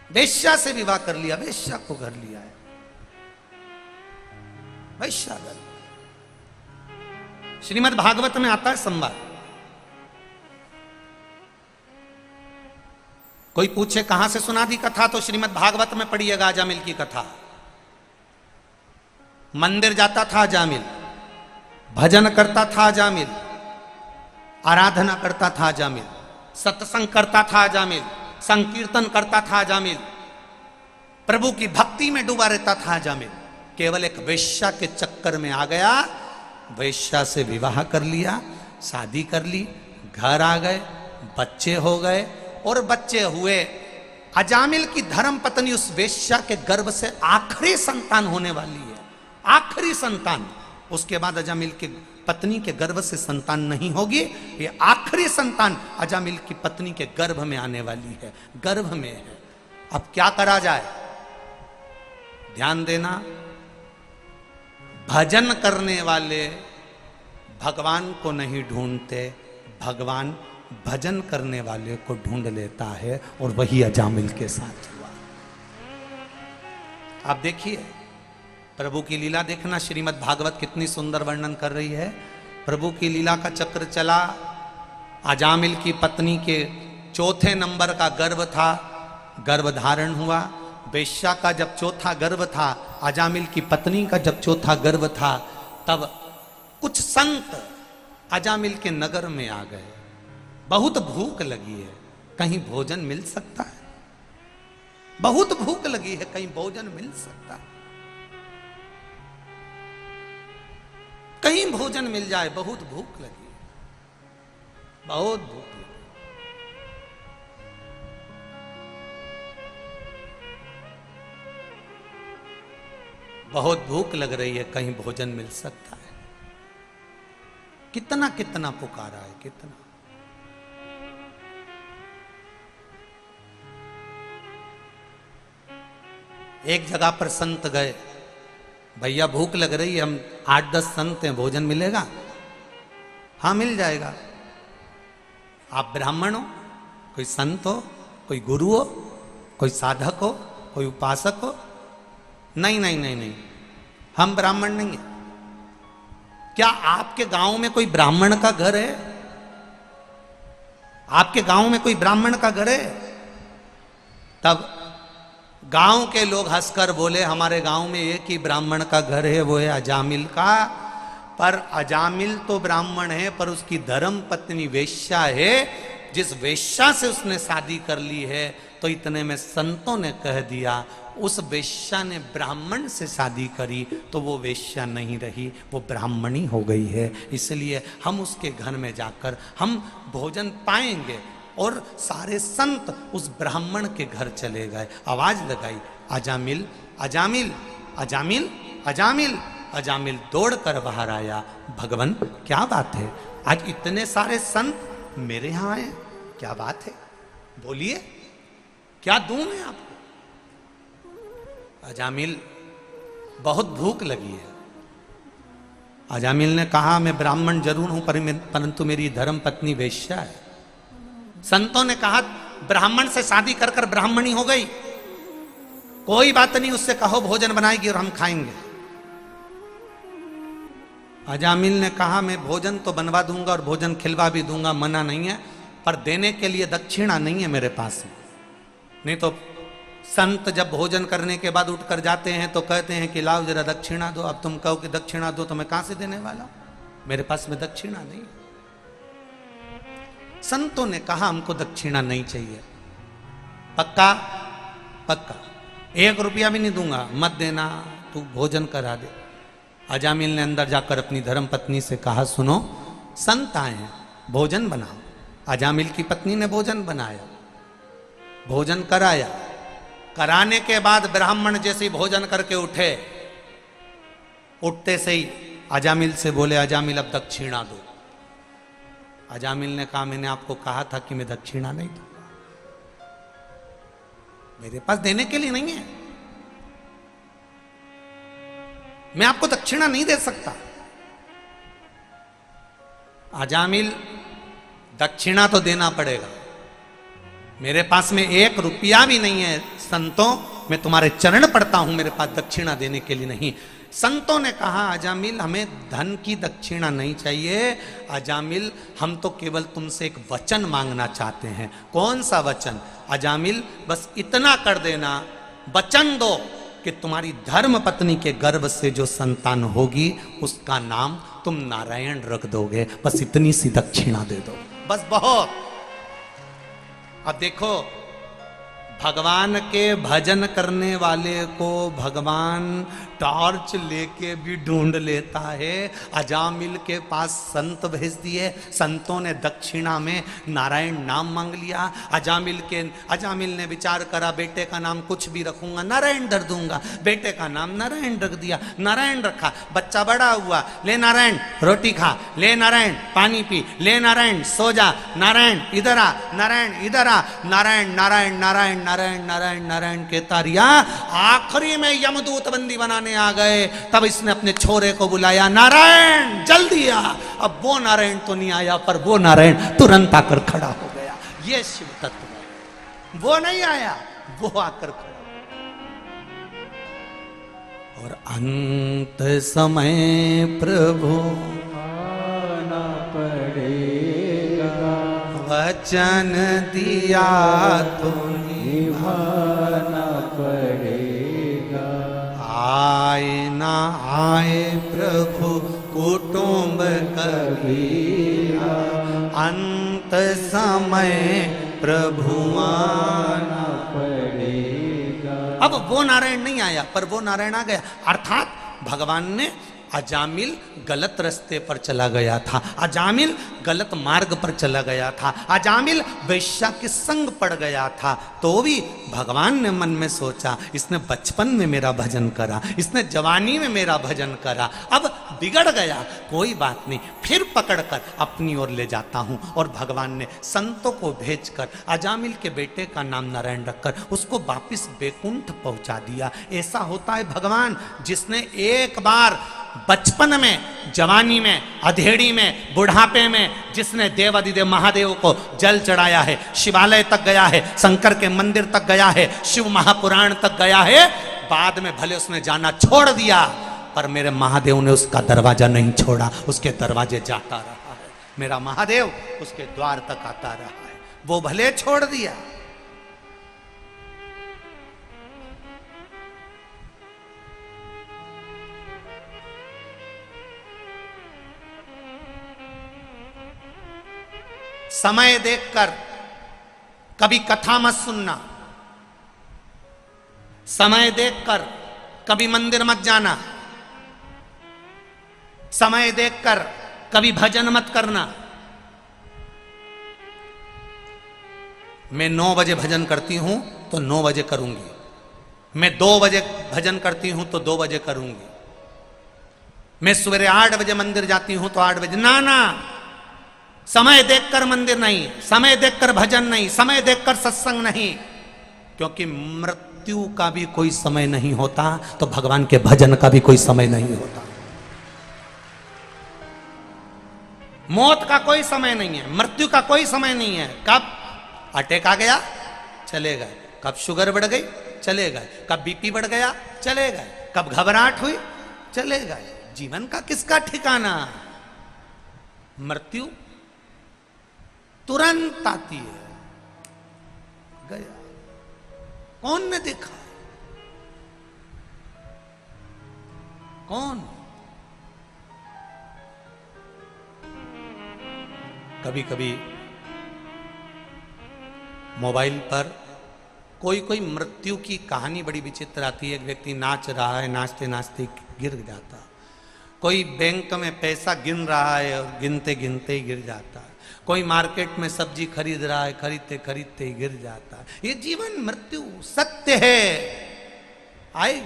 Speaker 2: वेश्या से विवाह कर लिया, वेश्या को घर लिया है, वेश्या घर। श्रीमद् भागवत में आता है संवाद। कोई पूछे कहां से सुना दी कथा, तो श्रीमद् भागवत में पढ़िएगा अजामिल की कथा। मंदिर जाता था अजामिल, भजन करता था अजामिल, आराधना करता था अजामिल, सत्संग करता था अजामिल, संकीर्तन करता था अजामिल, प्रभु की भक्ति में डूबा रहता था अजामिल। केवल एक वेश्या के चक्कर में आ गया, वेश्या से विवाह कर लिया, शादी कर ली, घर आ गए, बच्चे हो गए और बच्चे हुए। अजामिल की धर्म पत्नी उस वेश्या के गर्भ से आखिरी संतान होने वाली है, आखिरी संतान। उसके बाद अजामिल के पत्नी के गर्भ से संतान नहीं होगी, ये आखिरी संतान अजामिल की पत्नी के गर्भ में आने वाली है, गर्भ में है। अब क्या करा जाए, ध्यान देना, भजन करने वाले भगवान को नहीं ढूंढते, भगवान भजन करने वाले को ढूंढ लेता है, और वही अजामिल के साथ हुआ। आप देखिए प्रभु की लीला देखना, श्रीमद् भागवत कितनी सुंदर वर्णन कर रही है। प्रभु की लीला का चक्र चला, अजामिल की पत्नी के चौथे नंबर का गर्भ था, गर्भ धारण हुआ। वेश्या का जब चौथा गर्भ था, अजामिल की पत्नी का जब चौथा गर्भ था, तब कुछ संत अजामिल के नगर में आ गए। बहुत भूख लगी है, कहीं भोजन मिल सकता है, बहुत भूख लगी है, कहीं भोजन मिल सकता है, कहीं भोजन मिल जाए, बहुत भूख लगी है, बहुत भूख लगी। बहुत भूख लग रही है, कहीं भोजन मिल सकता है। कितना कितना पुकारा है, कितना। एक जगह पर संत गए, भैया भूख लग रही है, हम 8-10 संत हैं, भोजन मिलेगा? हाँ मिल जाएगा। आप ब्राह्मण हो, कोई संत हो, कोई गुरु हो, कोई साधक हो, कोई उपासक हो? नहीं नहीं नहीं नहीं, हम ब्राह्मण नहीं है। क्या आपके गांव में कोई ब्राह्मण का घर है? आपके गांव में कोई ब्राह्मण का घर है? तब गांव के लोग हंसकर बोले, हमारे गांव में एक ही ब्राह्मण का घर है, वो है अजामिल का। पर अजामिल तो ब्राह्मण है, पर उसकी धर्म पत्नी वेश्या है। जिस वेश्या से उसने शादी कर ली है, तो इतने में संतों ने कह दिया, उस वेश्या ने ब्राह्मण से शादी करी, तो वो वेश्या नहीं रही, वो ब्राह्मणी हो गई है। इसलिए हम उसके घर में जाकर हम भोजन पाएंगे। और सारे संत उस ब्राह्मण के घर चले गए, आवाज लगाई, अजामिल अजामिल अजामिल अजामिल। अजामिल दौड़कर बाहर आया, भगवान क्या बात है, आज इतने सारे संत मेरे यहां आए, क्या बात है, बोलिए क्या दूं मैं आपको? अजामिल बहुत भूख लगी है। अजामिल ने कहा, मैं ब्राह्मण जरूर हूं, परंतु मेरी धर्म पत्नी वेश्या है। संतों ने कहा, ब्राह्मण से शादी कर कर ब्राह्मणी हो गई, कोई बात नहीं, उससे कहो भोजन बनाएगी और हम खाएंगे। अजामिल ने कहा, मैं भोजन तो बनवा दूंगा और भोजन खिलवा भी दूंगा, मना नहीं है, पर देने के लिए दक्षिणा नहीं है मेरे पास में। नहीं तो संत जब भोजन करने के बाद उठकर जाते हैं तो कहते हैं कि लाओ जरा दक्षिणा दो। अब तुम कहो कि दक्षिणा दो, तो मैं कहां से देने वाला हूं, मेरे पास में दक्षिणा नहीं। संतों ने कहा, हमको दक्षिणा नहीं चाहिए, पक्का पक्का, 1 रुपया भी नहीं दूंगा, मत देना, तू भोजन करा दे। अजामिल ने अंदर जाकर अपनी धर्म पत्नी से कहा, सुनो, संत आए हैं, भोजन बनाओ। अजामिल की पत्नी ने भोजन बनाया, भोजन कराया। कराने के बाद ब्राह्मण जैसे ही भोजन करके उठे, उठते से ही अजामिल से बोले, अजामिल अब दक्षिणा दो। अजामिल ने कहा, मैंने आपको कहा था कि मैं दक्षिणा नहीं दूंगा, मेरे पास देने के लिए नहीं है, मैं आपको दक्षिणा नहीं दे सकता। अजामिल, दक्षिणा तो देना पड़ेगा, मेरे पास में 1 रुपया भी नहीं है। संतों, मैं तुम्हारे चरण पड़ता हूं, मेरे पास दक्षिणा देने के लिए नहीं। संतों ने कहा, अजामिल हमें धन की दक्षिणा नहीं चाहिए, अजामिल हम तो केवल तुमसे एक वचन मांगना चाहते हैं। कौन सा वचन? अजामिल बस इतना कर देना, वचन दो कि तुम्हारी धर्म पत्नी के गर्भ से जो संतान होगी उसका नाम तुम नारायण रख दोगे, बस इतनी सी दक्षिणा दे दो, बस बहुत। अब देखो, भगवान के भजन करने वाले को भगवान टॉर्च लेके भी ढूंढ लेता है। अजामिल के पास संत भेज दिए, संतों ने दक्षिणा में नारायण नाम मांग लिया। अजामिल ने विचार करा, बेटे का नाम कुछ भी रखूंगा, नारायण धर दूंगा। बेटे का नाम नारायण रख दिया, नारायण रखा। बच्चा बड़ा हुआ, ले नारायण रोटी खा, ले नारायण पानी पी, ले नारायण सो जा, नारायण इधर आ, नारायण इधर आ, नारायण नारायण नारायण नारायण नारायण नारायण कहता रिया। आखिरी में यमदूत बंदी बनाने आ गए, तब इसने अपने छोरे को बुलाया, नारायण जल्दी आ। अब वो नारायण तो नहीं आया, पर वो नारायण तुरंत आकर खड़ा हो गया। ये शिव तत्व है। वो नहीं आया, वो आकर खड़ा। और अंत समय प्रभु
Speaker 1: आना पड़ेगा,
Speaker 2: वचन दिया तो
Speaker 1: निभाना पड़ेगा।
Speaker 2: आए ना आए प्रभु कुटुंब कबीरा, अंत समय प्रभु आना
Speaker 1: पड़ेगा।
Speaker 2: अब वो नारायण नहीं आया, पर वो नारायण आ गया। अर्थात भगवान ने, अजामिल गलत रास्ते पर चला गया था, अजामिल गलत मार्ग पर चला गया था, अजामिल वेश्या के संग पड़ गया था, तो भी भगवान ने मन में सोचा, इसने बचपन में मेरा भजन करा, इसने जवानी में मेरा भजन करा, अब बिगड़ गया, कोई बात नहीं, फिर पकड़कर अपनी ओर ले जाता हूं। और भगवान ने संतों को भेजकर अजामिल के बेटे का नाम नारायण रखकर उसको वापिस बैकुंठ पहुंचा दिया। ऐसा होता है भगवान, जिसने एक बार बचपन में, जवानी में, अधेड़ी में, बुढ़ापे में जिसने देवादिदेव महादेव को जल चढ़ाया है, शिवालय तक गया है, शंकर के मंदिर तक गया है, शिव महापुराण तक गया है, बाद में भले उसने जाना छोड़ दिया, पर मेरे महादेव ने उसका दरवाजा नहीं छोड़ा, उसके दरवाजे जाता रहा है। मेरा महादेव उसके द्वार तक आता रहा है, वो भले छोड़ दिया। समय देखकर कभी कथा मत सुनना, समय देखकर कभी मंदिर मत जाना, समय देखकर कभी भजन मत करना। मैं 9 बजे भजन करती हूं तो 9 बजे करूंगी, मैं 2 बजे भजन करती हूं तो 2 बजे करूंगी, मैं सवेरे 8 बजे मंदिर जाती हूं तो 8 बजे। ना ना, समय देखकर मंदिर नहीं, समय देखकर भजन नहीं, समय देखकर सत्संग नहीं, क्योंकि मृत्यु का भी कोई समय नहीं होता, तो भगवान के भजन का भी कोई समय नहीं होता। मौत का कोई समय नहीं है, मृत्यु का कोई समय नहीं है। कब अटैक आ गया चले गए, कब शुगर बढ़ गई चले गए, कब बीपी बढ़ गया चले गए, कब घबराहट हुई चले गए। जीवन का किसका ठिकाना? मृत्यु तुरंत आती है, गया, कौन ने देखा? कौन? कभी कभी मोबाइल पर कोई कोई मृत्यु की कहानी बड़ी विचित्र आती है। एक व्यक्ति नाच रहा है, नाचते नाचते गिर जाता, कोई बैंक में पैसा गिन रहा है और गिनते गिनते ही गिर जाता है, कोई मार्केट में सब्जी खरीद रहा है, खरीदते खरीदते ही गिर जाता है। ये जीवन मृत्यु सत्य है, आए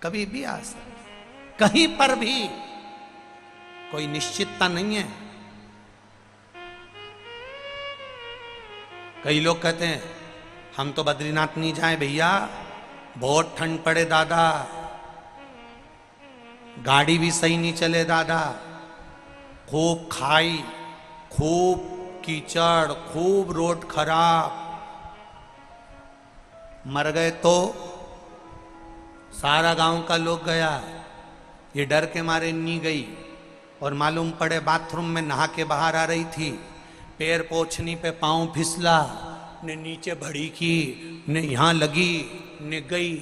Speaker 2: कभी भी आ सकता, कहीं पर भी कोई निश्चितता नहीं है। कई लोग कहते हैं हम तो बद्रीनाथ नहीं जाए भैया, बहुत ठंड पड़े दादा, गाड़ी भी सही नहीं चले दादा, खूब खाई, खूब कीचड़, खूब रोड खराब, मर गए तो सारा गांव का लोग गया, ये डर के मारे नहीं गई। और मालूम पड़े बाथरूम में नहा के बाहर आ रही थी, पैर पोछनी पे पांव फिसला, ने नीचे भड़ी की, ने यहां लगी, ने गई,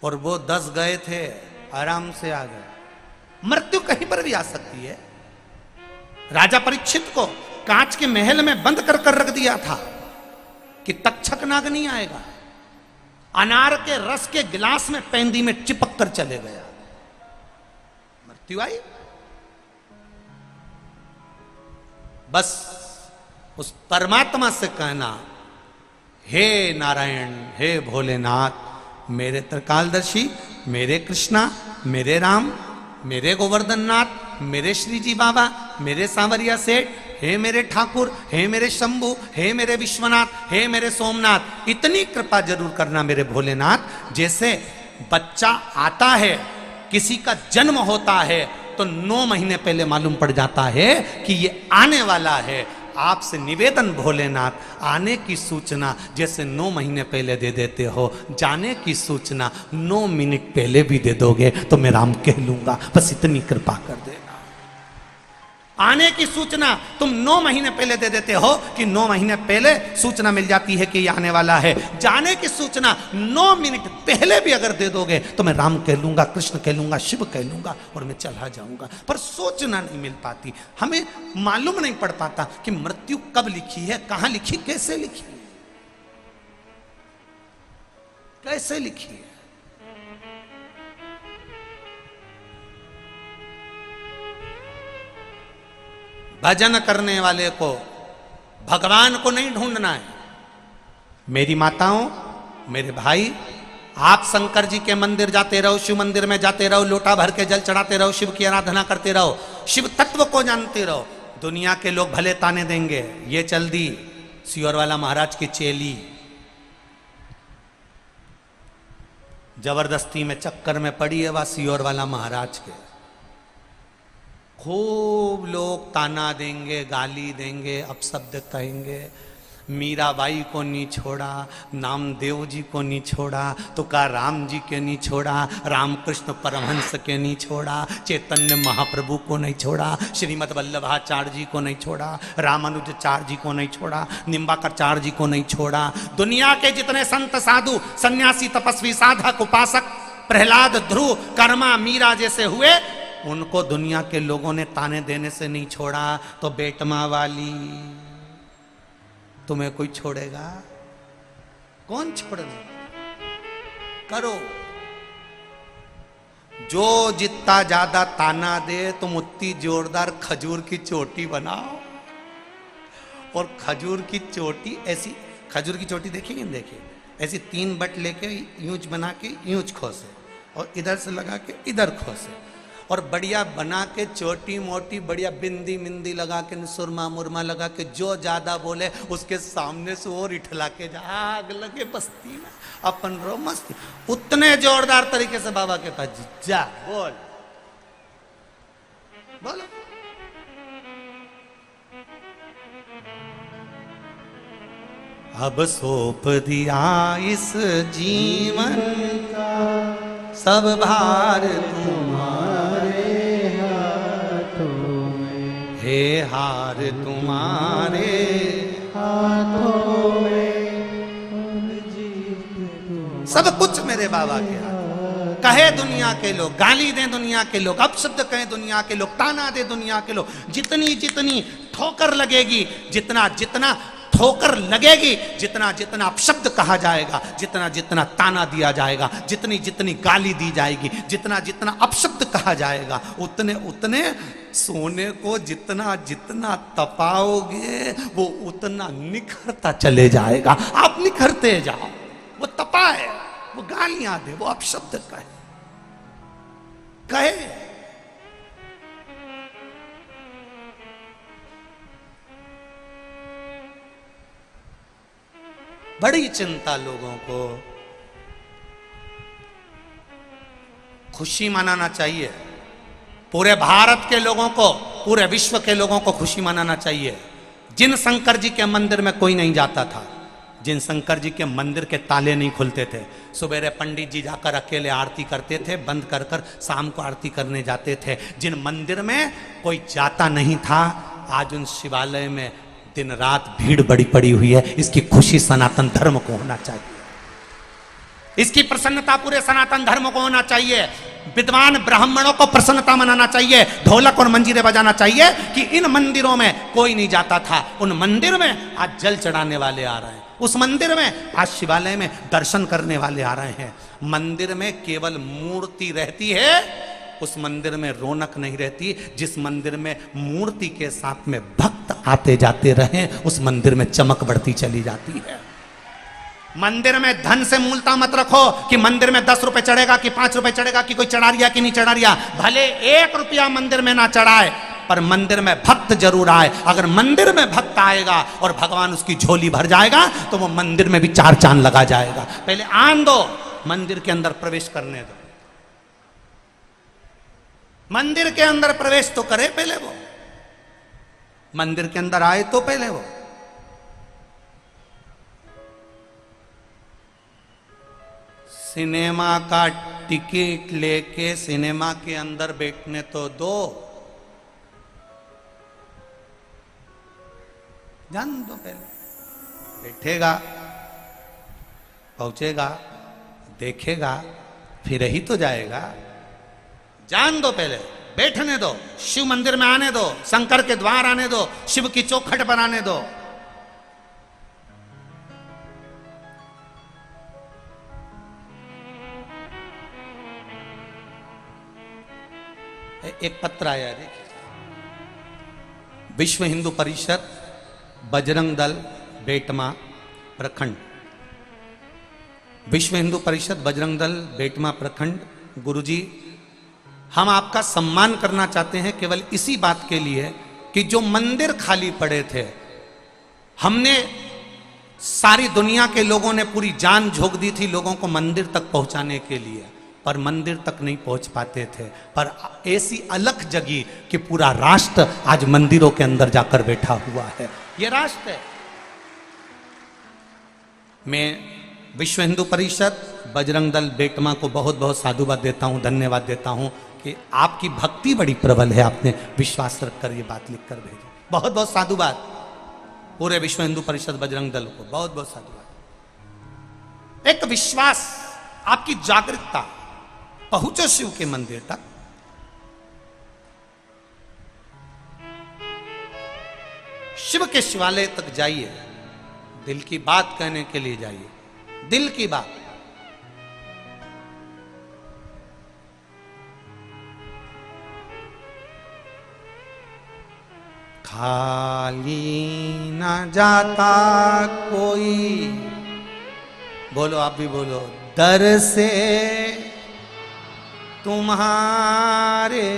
Speaker 2: और वो 10 गए थे, आराम से आ गए। मृत्यु कहीं पर भी आ सकती है। राजा परीक्षित को कांच के महल में बंद कर कर रख दिया था कि तक्षक नाग नहीं आएगा, अनार के रस के गिलास में पेंदी में चिपक कर चले गया, मृत्यु आई। बस उस परमात्मा से कहना, हे नारायण, हे भोलेनाथ, मेरे त्रिकालदर्शी, मेरे कृष्णा, मेरे राम, मेरे गोवर्धन नाथ, मेरे श्री जी बाबा, मेरे सांवरिया सेठ, हे मेरे ठाकुर, हे मेरे शंभु, हे मेरे विश्वनाथ, हे मेरे सोमनाथ, इतनी कृपा जरूर करना मेरे भोलेनाथ। जैसे बच्चा आता है, किसी का जन्म होता है तो 9 महीने पहले मालूम पड़ जाता है कि ये आने वाला है। आपसे निवेदन भोलेनाथ, आने की सूचना जैसे 9 महीने पहले दे देते हो, जाने की सूचना 9 मिनट पहले भी दे दोगे तो मैं राम कह लूंगा। बस इतनी कृपा कर देना। आने की सूचना तुम 9 महीने पहले दे देते हो कि 9 महीने पहले सूचना मिल जाती है कि ये आने वाला है। जाने की सूचना 9 मिनट पहले भी अगर दे दोगे तो मैं राम कह लूंगा, कृष्ण कह लूंगा, शिव कह लूंगा और मैं चला जाऊंगा। पर सूचना नहीं मिल पाती, हमें मालूम नहीं पड़ पाता कि मृत्यु कब लिखी है, कहां लिखी, कैसे लिखी, कैसे लिखी है। भजन करने वाले को भगवान को नहीं ढूंढना है। मेरी माताओं, मेरे भाई, आप शंकर जी के मंदिर जाते रहो, शिव मंदिर में जाते रहो, लोटा भर के जल चढ़ाते रहो, शिव की आराधना करते रहो, शिव तत्व को जानते रहो। दुनिया के लोग भले ताने देंगे, ये चल दी सियोर वाला महाराज की चेली, जबरदस्ती में चक्कर में पड़ी है वह सियोर वाला महाराज के। खूब लोग ताना देंगे, गाली देंगे, अपशब्द कहेंगे। मीराबाई को नहीं छोड़ा, नामदेव जी को नहीं छोड़ा, तुका राम जी के नहीं छोड़ा, रामकृष्ण परमहंस के नहीं छोड़ा, चैतन्य महाप्रभु को नहीं छोड़ा, श्रीमद वल्लभाचार्य जी को नहीं छोड़ा, रामानुजाचार्य जी को नहीं छोड़ा, निम्बाकरचार्य जी को नहीं छोड़ा। दुनिया के जितने संत साधु सन्यासी तपस्वी साधक उपासक प्रहलाद, ध्रुव, कर्मा, मीरा जैसे हुए, उनको दुनिया के लोगों ने ताने देने से नहीं छोड़ा। तो बेटमा वाली, तुम्हें कोई छोड़ेगा? कौन छोड़ेगा? करो। जो जितना ज्यादा ताना दे तुम उतनी जोरदार खजूर की चोटी बनाओ। और खजूर की चोटी ऐसी, खजूर की चोटी देखेंगे, देखिए ऐसी 3 बट लेके यूंच बना के यूंच खोसे और इधर से लगा के इधर खोसे और बढ़िया बना के छोटी मोटी बढ़िया बिंदी मिंदी लगा के सुरमा मुरमा लगा के जो ज्यादा बोले उसके सामने से और इठला के जा, आग लगे बस्ती में, अपन रो मस्ती। उतने जोरदार तरीके से बाबा के पास जा, बोल बोलो। अब सौंप दिया इस जीवन का सब भार तुम्हारे हाथों में, हे हार तुम्हारे हाथों में, सब कुछ मेरे बाबा के हाथ। कहे दुनिया के लोग, गाली दें दुनिया के लोग, अपशब्द कहें दुनिया के लोग, ताना दे दुनिया के लोग, जितनी जितनी ठोकर लगेगी, जितना जितना ठोकर लगेगी, जितना जितना अपशब्द कहा जाएगा, जितना जितना ताना दिया जाएगा, जितनी जितनी गाली दी जाएगी, जितना जितना अपशब्द कहा जाएगा, उतने उतने सोने को जितना जितना तपाओगे वो उतना निखरता चले जाएगा। आप निखरते जाओ। वो तपाए, वो गालियां दे, वो अपशब्द कहे। बड़ी चिंता लोगों को। खुशी मनाना चाहिए। पूरे भारत के लोगों को, पूरे विश्व के लोगों को खुशी मनाना चाहिए। जिन शंकर जी के मंदिर में कोई नहीं जाता था, जिन शंकर जी के मंदिर के ताले नहीं खुलते थे, सुबेरे पंडित जी जाकर अकेले आरती करते थे, बंद कर कर शाम को आरती करने जाते थे, जिन मंदिर में कोई जाता नहीं था, आज उन शिवालय में दिन रात भीड़ बड़ी पड़ी हुई है। इसकी खुशी सनातन धर्म को होना चाहिए। इसकी प्रसन्नता पूरे सनातन धर्म को होना चाहिए। विद्वान ब्राह्मणों को प्रसन्नता मनाना चाहिए। ढोलक और मंजीरे बजाना चाहिए कि इन मंदिरों में कोई नहीं जाता था, उन मंदिर में आज जल चढ़ाने वाले आ रहे हैं, उस मंदिर में आज शिवालय में दर्शन करने वाले आ रहे हैं। मंदिर में केवल मूर्ति रहती है, उस मंदिर में रौनक नहीं रहती। जिस मंदिर में मूर्ति के साथ में भक्त आते जाते रहे, उस मंदिर में चमक बढ़ती चली जाती है। मंदिर में धन से मूलता मत रखो कि मंदिर में 10 रुपए चढ़ेगा कि 5 रुपए चढ़ेगा कि कोई चढ़ा रिया कि नहीं चढ़ा रिया। भले 1 रुपया मंदिर में ना चढ़ाए, पर मंदिर में भक्त जरूर आए। अगर मंदिर में भक्त आएगा और भगवान उसकी झोली भर जाएगा तो वो मंदिर में भी 4 चांद लगा जाएगा। पहले आन दो, मंदिर के अंदर प्रवेश करने दो। मंदिर के अंदर प्रवेश तो करे पहले वो, मंदिर के अंदर आए तो पहले वो। सिनेमा का टिकट लेके सिनेमा के अंदर बैठने तो दो, जान दो पहले। बैठेगा, पहुंचेगा, देखेगा, फिर ही तो जाएगा। जान दो पहले, बैठने दो, शिव मंदिर में आने दो, शंकर के द्वार आने दो, शिव की चौखट पर आने दो। एक पत्र आया, देखिए, विश्व हिंदू परिषद बजरंग दल बेटमा प्रखंड। विश्व हिंदू परिषद बजरंग दल बेटमा प्रखंड। गुरुजी, हम आपका सम्मान करना चाहते हैं केवल इसी बात के लिए कि जो मंदिर खाली पड़े थे, हमने सारी दुनिया के लोगों ने पूरी जान झोंक दी थी लोगों को मंदिर तक पहुंचाने के लिए, पर मंदिर तक नहीं पहुंच पाते थे। पर ऐसी अलख जगी कि पूरा राष्ट्र आज मंदिरों के अंदर जाकर बैठा हुआ है। ये राष्ट्र है। मैं विश्व हिंदू परिषद बजरंग दल बेटमा को बहुत बहुत साधुवाद देता हूं, धन्यवाद देता हूं कि आपकी भक्ति बड़ी प्रबल है। आपने विश्वास रखकर ये बात लिखकर भेजी, बहुत बहुत साधुवाद। पूरे विश्व हिंदू परिषद बजरंग दल को बहुत बहुत साधुवाद। एक विश्वास, आपकी जागरूकता, पहुंचो शिव के मंदिर तक। शिव के शिवालय तक जाइए, दिल की बात कहने के लिए जाइए, दिल की बात। खाली ना जाता कोई, बोलो आप भी बोलो, दर से तुम्हारे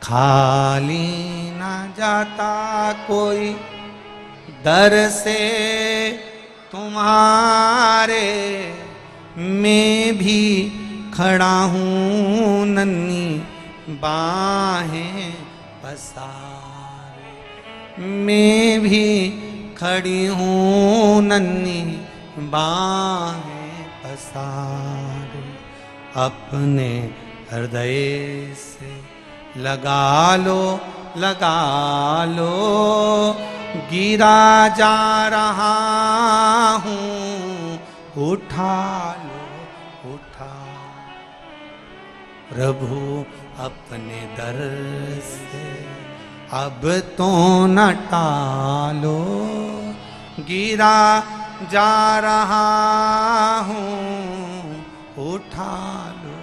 Speaker 2: खाली ना जाता कोई, दर से तुम्हारे मैं भी खड़ा हूँ नन्ही बाहें पसारे, मैं भी खड़ी हूँ नन्ही बाहें पसारे। अपने हृदय से लगा लो, लगा लो, गिरा जा रहा हूँ, उठा लो, उठा। प्रभु अपने दर से अब तो न टालो, गिरा जा रहा हूं, उठा लो।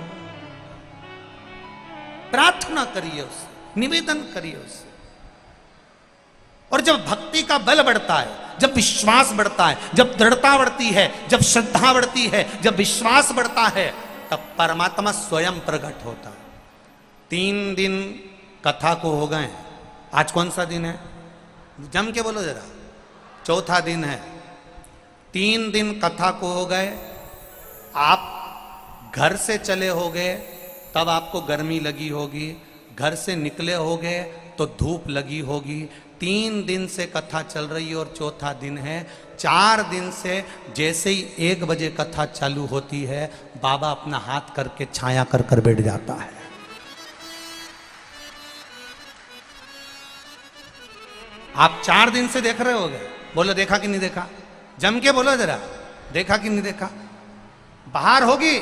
Speaker 2: प्रार्थना करिए उससे, निवेदन करिए उससे। और जब भक्ति का बल बढ़ता है, जब विश्वास बढ़ता है, जब दृढ़ता बढ़ती है, जब श्रद्धा बढ़ती है, जब विश्वास बढ़ता है, तब परमात्मा स्वयं प्रकट होता है। 3 दिन कथा को हो गए। आज कौन सा दिन है? जम के बोलो जरा। चौथा दिन है। 3 दिन कथा को हो गए। आप घर से चले होगे तब आपको गर्मी लगी होगी, घर से निकले होगे तो धूप लगी होगी। 3 दिन से कथा चल रही है और चौथा दिन है। 4 दिन से जैसे ही 1 बजे कथा चालू होती है, बाबा अपना हाथ करके छाया कर कर बैठ जाता है। आप 4 दिन से देख रहे होगे। बोलो देखा कि नहीं देखा? जम के बोलो जरा, देखा कि नहीं देखा? बाहर होगी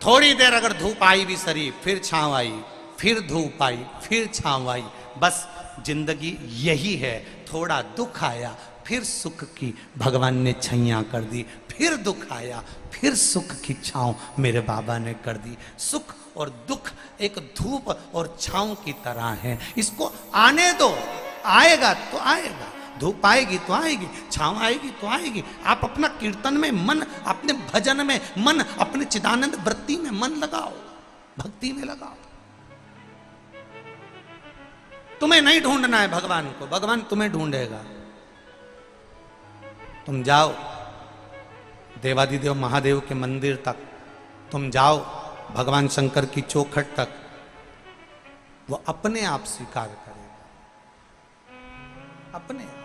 Speaker 2: थोड़ी देर, अगर धूप आई भी शरीफ, फिर छांव आई, फिर धूप आई, फिर छांव आई। बस जिंदगी यही है। थोड़ा दुख आया, फिर सुख की भगवान ने छैया कर दी, फिर दुख आया, फिर सुख की छांव मेरे बाबा ने कर दी। सुख और दुख एक धूप और छांव की तरह है। इसको आने दो, आएगा तो आएगा। धूप आएगी तो आएगी, छांव आएगी तो आएगी। आप अपना कीर्तन में मन, अपने भजन में मन, अपने चिदानंद वृत्ति में मन लगाओ, भक्ति में लगाओ। तुम्हें नहीं ढूंढना है भगवान को, भगवान तुम्हें ढूंढेगा। तुम जाओ देवादिदेव महादेव के मंदिर तक, तुम जाओ भगवान शंकर की चौखट तक, वो अपने आप स्वीकार करेगा, अपने आप।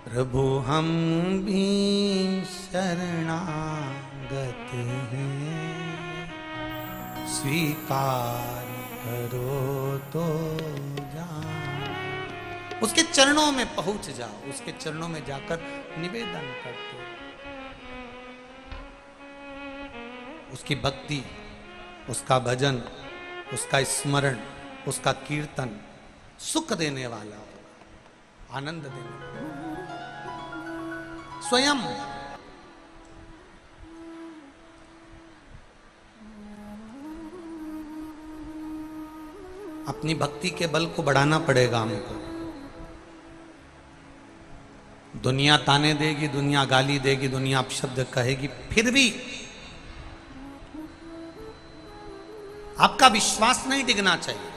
Speaker 2: प्रभु हम भी शरणागत हैं, स्वीकार करो तो जान। उसके चरणों में पहुंच जाओ, उसके चरणों में जाकर निवेदन करते, उसकी भक्ति, उसका भजन, उसका स्मरण, उसका कीर्तन सुख देने वाला होगा, आनंद देने वाला स्वयं। अपनी भक्ति के बल को बढ़ाना पड़ेगा हमको। दुनिया ताने देगी, दुनिया गाली देगी, दुनिया अपशब्द कहेगी, फिर भी आपका विश्वास नहीं डिगना चाहिए,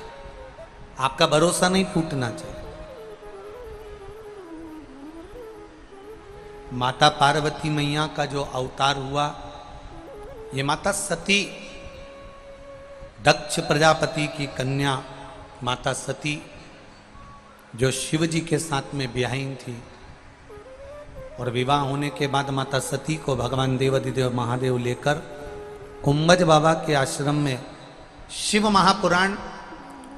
Speaker 2: आपका भरोसा नहीं टूटना चाहिए। माता पार्वती मैया का जो अवतार हुआ, ये माता सती, दक्ष प्रजापति की कन्या माता सती, जो शिव जी के साथ में ब्याहीन थी, और विवाह होने के बाद माता सती को भगवान देवादिदेव महादेव लेकर कुंभज बाबा के आश्रम में, शिव महापुराण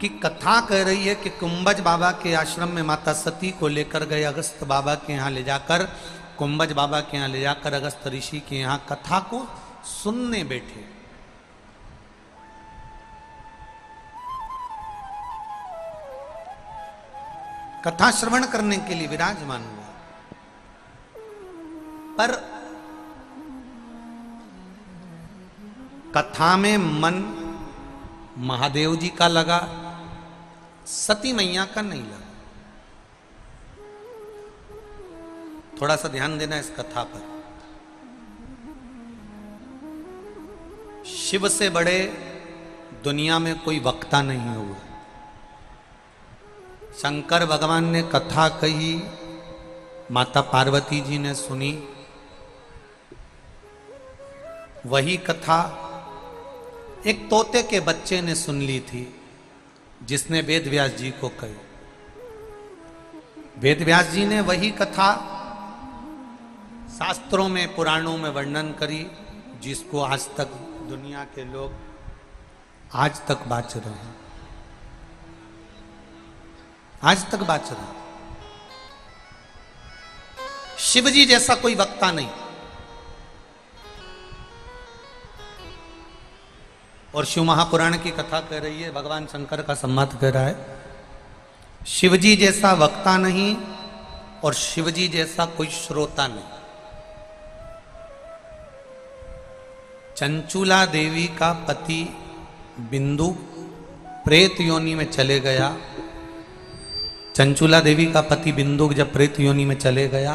Speaker 2: की कथा कह रही है कि कुंभज बाबा के आश्रम में माता सती को लेकर गए, अगस्त बाबा के यहाँ ले जाकर, कुंभज बाबा के यहाँ ले जाकर अगस्त ऋषि के यहाँ कथा को सुनने बैठे। कथा श्रवण करने के लिए विराजमान हुआ, पर कथा में मन महादेव जी का लगा, सती मैया का नहीं लगा। थोड़ा सा ध्यान देना इस कथा पर। शिव से बड़े दुनिया में कोई वक्ता नहीं हुआ। शंकर भगवान ने कथा कही, माता पार्वती जी ने सुनी। वही कथा एक तोते के बच्चे ने सुन ली थी, जिसने वेद व्यास जी को कही। वेद व्यास जी ने वही कथा शास्त्रों में, पुराणों में वर्णन करी, जिसको आज तक दुनिया के लोग आज तक बाच रहे हैं, आज तक बाच रहे हैं। शिव जी जैसा कोई वक्ता नहीं। और शिव महापुराण की कथा कह रही है, भगवान शंकर का संवाद कर रहा है। शिवजी जैसा वक्ता नहीं और शिवजी जैसा कोई श्रोता नहीं। चंचुला देवी का पति बिंदु प्रेत योनि में चले गया। चंचुला देवी का पति बिंदु जब प्रेत योनि में चले गया,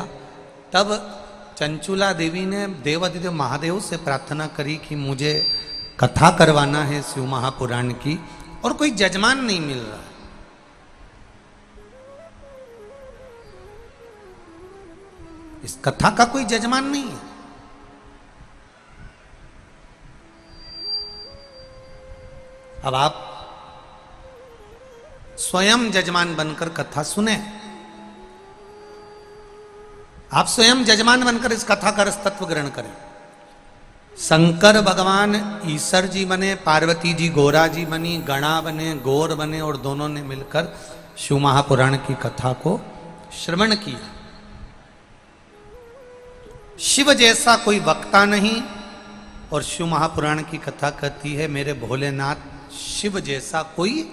Speaker 2: तब चंचुला देवी ने देवाधिदेव महादेव से प्रार्थना करी कि मुझे कथा करवाना है शिव महापुराण की, और कोई जजमान नहीं मिल रहा। इस कथा का कोई जजमान नहीं है। अब आप स्वयं जजमान बनकर कथा सुने। आप स्वयं जजमान बनकर इस कथा का रस तत्व ग्रहण करें। शंकर भगवान ईश्वर जी बने, पार्वती जी गोरा जी बनी, गणा बने, गौर बने, और दोनों ने मिलकर शिव महापुराण की कथा को श्रवण किया। शिव जैसा कोई वक्ता नहीं और शिव महापुराण की कथा कहती है मेरे भोलेनाथ, शिव जैसा कोई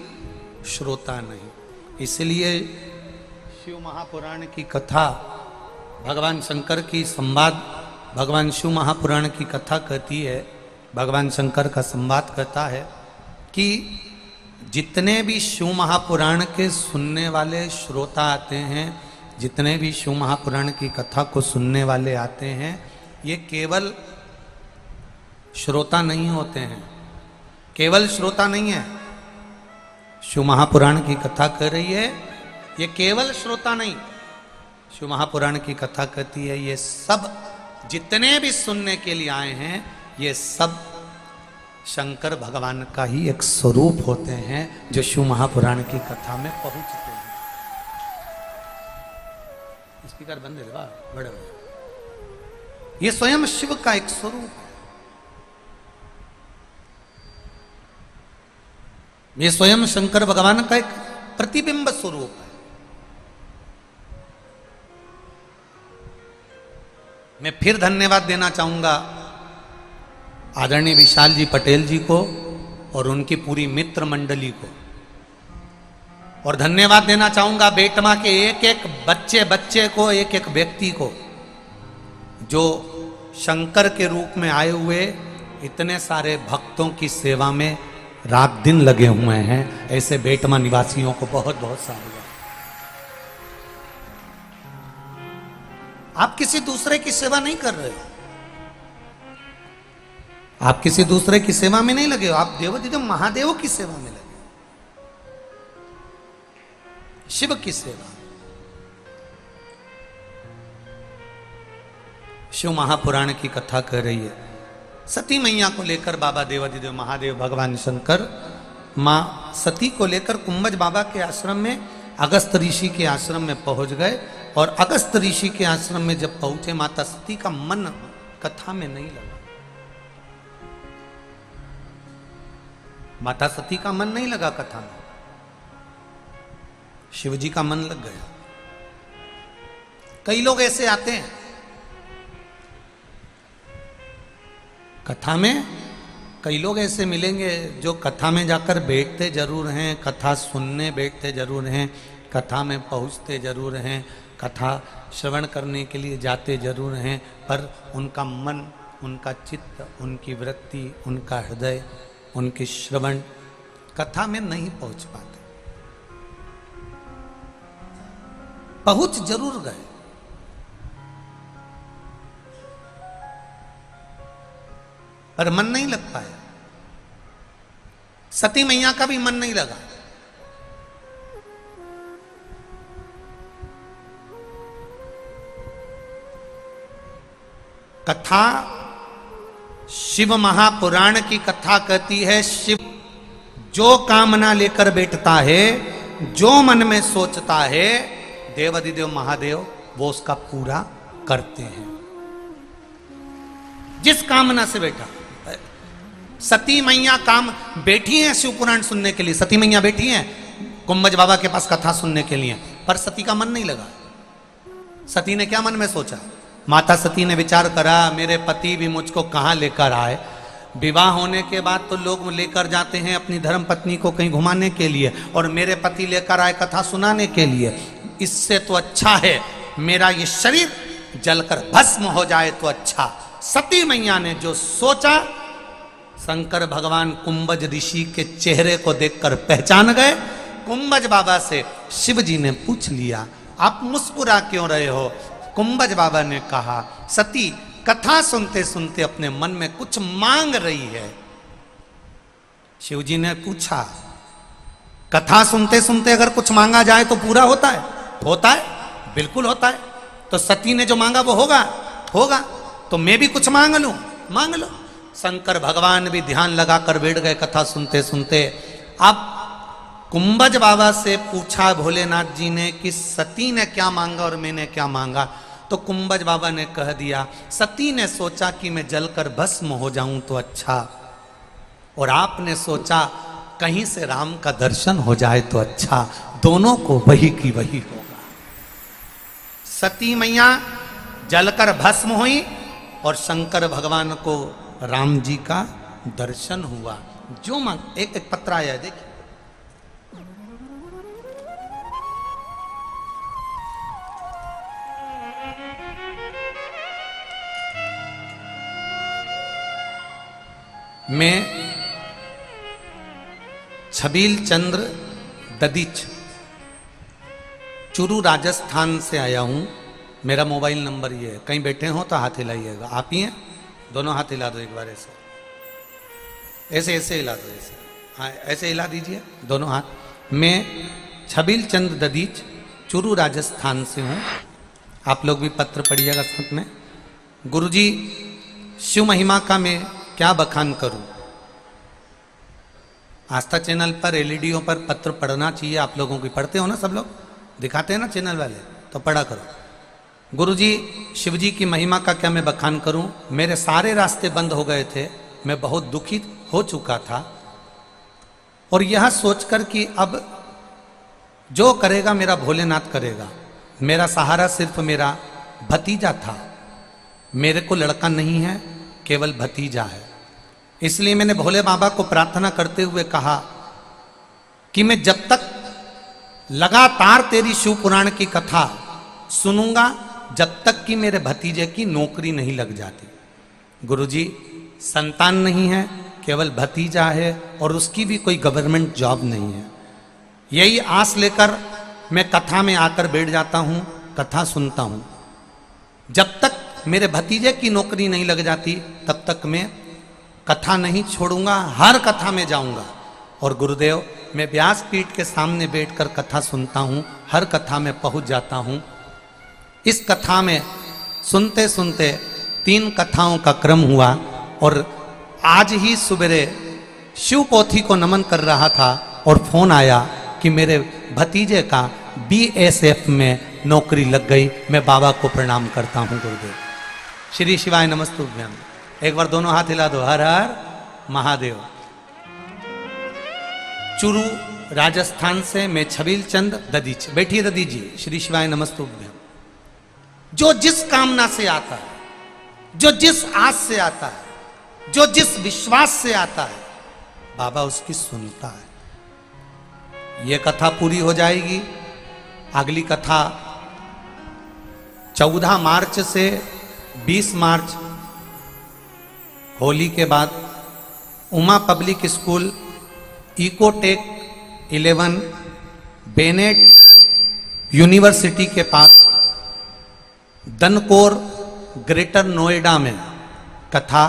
Speaker 2: श्रोता नहीं। इसलिए शिव महापुराण की कथा, भगवान शंकर की संवाद, भगवान शिव महापुराण की कथा कहती है, भगवान शंकर का संवाद कहता है कि जितने भी शिव महापुराण के सुनने वाले श्रोता आते हैं, जितने भी शिव महापुराण की कथा को सुनने वाले आते हैं, ये केवल श्रोता नहीं होते हैं। केवल श्रोता नहीं है। शिव महापुराण की कथा कह रही है, ये केवल श्रोता नहीं, शिव महापुराण की कथा कहती है ये सब जितने भी सुनने के लिए आए हैं, ये सब शंकर भगवान का ही एक स्वरूप होते हैं जो शिव महापुराण की कथा में पहुंचते हैं। स्पीकर बंद है बड़े बड़े। ये स्वयं शिव का एक स्वरूप है। ये स्वयं शंकर भगवान का एक प्रतिबिंब स्वरूप है। मैं फिर धन्यवाद देना चाहूंगा आदरणीय विशाल जी पटेल जी को और उनकी पूरी मित्र मंडली को, और धन्यवाद देना चाहूंगा बेटमा के एक एक बच्चे को, एक एक व्यक्ति को, जो शंकर के रूप में आए हुए इतने सारे भक्तों की सेवा में रात दिन लगे हुए हैं। ऐसे बेटमा निवासियों को बहुत बहुत साधुवाद। आप किसी दूसरे की सेवा नहीं कर रहे हो, आप किसी दूसरे की सेवा में नहीं लगे हो, आप देवाधिदेव महादेव की सेवा में लगे, शिव की सेवा। शिव महापुराण की कथा कह रही है, सती मैया को लेकर बाबा देवाधिदेव महादेव भगवान शंकर मां सती को लेकर कुंभज बाबा के आश्रम में, अगस्त ऋषि के आश्रम में पहुंच गए। और अगस्त ऋषि के आश्रम में जब पहुंचे, माता सती का मन कथा में नहीं लगा। माता सती का मन नहीं लगा कथा में, शिवजी का मन लग गया। कई लोग ऐसे आते हैं कथा में, कई लोग ऐसे मिलेंगे जो कथा में जाकर बैठते जरूर हैं, कथा सुनने बैठते जरूर हैं, कथा में पहुंचते जरूर हैं, कथा श्रवण करने के लिए जाते जरूर हैं, पर उनका मन, उनका चित्त, उनकी वृत्ति, उनका हृदय, उनके श्रवण कथा में नहीं पहुंच पाते। पहुंच जरूर गए, पर मन नहीं लग पाया। सती मैया का भी मन नहीं लगा। कथा शिव महापुराण की कथा कहती है, शिव जो कामना लेकर बैठता है, जो मन में सोचता है, देवाधिदेव महादेव वो उसका पूरा करते हैं। जिस कामना से बैठा, सती मैया काम बैठी हैं शिव पुराण सुनने के लिए, सती मैया बैठी हैं कुंभज बाबा के पास कथा सुनने के लिए, पर सती का मन नहीं लगा। सती ने क्या मन में सोचा? माता सती ने विचार करा, मेरे पति भी मुझको कहां लेकर आए, विवाह होने के बाद तो लोग लेकर जाते हैं अपनी धर्म पत्नी को कहीं घुमाने के लिए, और मेरे पति लेकर आए कथा सुनाने के लिए। इससे तो अच्छा है मेरा ये शरीर जलकर भस्म हो जाए तो अच्छा। सती मैया ने जो सोचा, शंकर भगवान कुंभज ऋषि के चेहरे को देखकर पहचान गए। कुंभज बाबा से शिव जी ने पूछ लिया, आप मुस्कुरा क्यों रहे हो? कुंभज बाबा ने कहा, सती कथा सुनते सुनते अपने मन में कुछ मांग रही है। शिव जी ने पूछा, कथा सुनते सुनते अगर कुछ मांगा जाए तो पूरा होता है? होता है, बिल्कुल होता है। तो सती ने जो मांगा वो होगा? होगा। तो मैं भी कुछ मांग लूं? मांग लो। शंकर भगवान भी ध्यान लगाकर बैठ गए कथा सुनते सुनते। अब कुंभज बाबा से पूछा भोलेनाथ जी ने कि सती ने क्या मांगा और मैंने क्या मांगा? तो कुंभज बाबा ने कह दिया, सती ने सोचा कि मैं जलकर भस्म हो जाऊं तो अच्छा, और आपने सोचा कहीं से राम का दर्शन हो जाए तो अच्छा। दोनों को वही की वही होगा। सती मैया जलकर भस्म हुई और शंकर भगवान को राम जी का दर्शन हुआ। जो मांग एक पत्र आया है, देखिए। मैं छबील चंद्र ददीच चूरू राजस्थान से आया हूं। मेरा मोबाइल नंबर ये है। कहीं बैठे हो तो हाथ हिलाइएगा। आप ही हैं? दोनों हाथ हिला दो एक बार। ऐसे ऐसे ऐसे हिला दो। ऐसे, हाँ, ऐसे हिला दीजिए दोनों हाथ। मैं छबील चंद्र ददीच चूरू राजस्थान से हूँ। आप लोग भी पत्र पढ़िएगा साथ में। गुरुजी, शिव महिमा का मैं क्या बखान करूं? आस्था चैनल पर एलईडीओ पर पत्र पढ़ना चाहिए आप लोगों की। पढ़ते हो ना सब लोग? दिखाते हैं ना चैनल वाले, तो पढ़ा करो। गुरुजी, शिवजी की महिमा का क्या मैं बखान करूं? मेरे सारे रास्ते बंद हो गए थे। मैं बहुत दुखी हो चुका था, और यह सोचकर कि अब जो करेगा मेरा भोलेनाथ करेगा। मेरा सहारा सिर्फ मेरा भतीजा था। मेरे को लड़का नहीं है, केवल भतीजा है। इसलिए मैंने भोले बाबा को प्रार्थना करते हुए कहा कि मैं जब तक लगातार तेरी शिव पुराण की कथा सुनूंगा, जब तक कि मेरे भतीजे की नौकरी नहीं लग जाती। गुरुजी, संतान नहीं है, केवल भतीजा है, और उसकी भी कोई गवर्नमेंट जॉब नहीं है। यही आस लेकर मैं कथा में आकर बैठ जाता हूँ, कथा सुनता हूँ। जब तक मेरे भतीजे की नौकरी नहीं लग जाती तब तक मैं कथा नहीं छोड़ूंगा, हर कथा में जाऊंगा। और गुरुदेव, मैं व्यासपीठ के सामने बैठकर कथा सुनता हूँ, हर कथा में पहुंच जाता हूँ। इस कथा में सुनते सुनते 3 कथाओं का क्रम हुआ, और आज ही सुबेरे शिव पोथी को नमन कर रहा था और फोन आया कि मेरे भतीजे का BSF में नौकरी लग गई। मैं बाबा को प्रणाम करता हूँ गुरुदेव। श्री शिवाय नमस्तुभ्यम। एक बार दोनों हाथ हिला दो। हर हर महादेव। चूरू राजस्थान से मैं छबील चंद ददीच। बैठिए ददी जी। श्री शिवाय नमस्तुभ्यम। जो जिस कामना से आता है, जो जिस आस से आता है, जो जिस विश्वास से आता है, बाबा उसकी सुनता है। यह कथा पूरी हो जाएगी। अगली कथा 14 मार्च से 20 मार्च, होली के बाद, Uma public school, Ecotech 11, Bennett university के पास, दनकोर, ग्रेटर नोएडा में कथा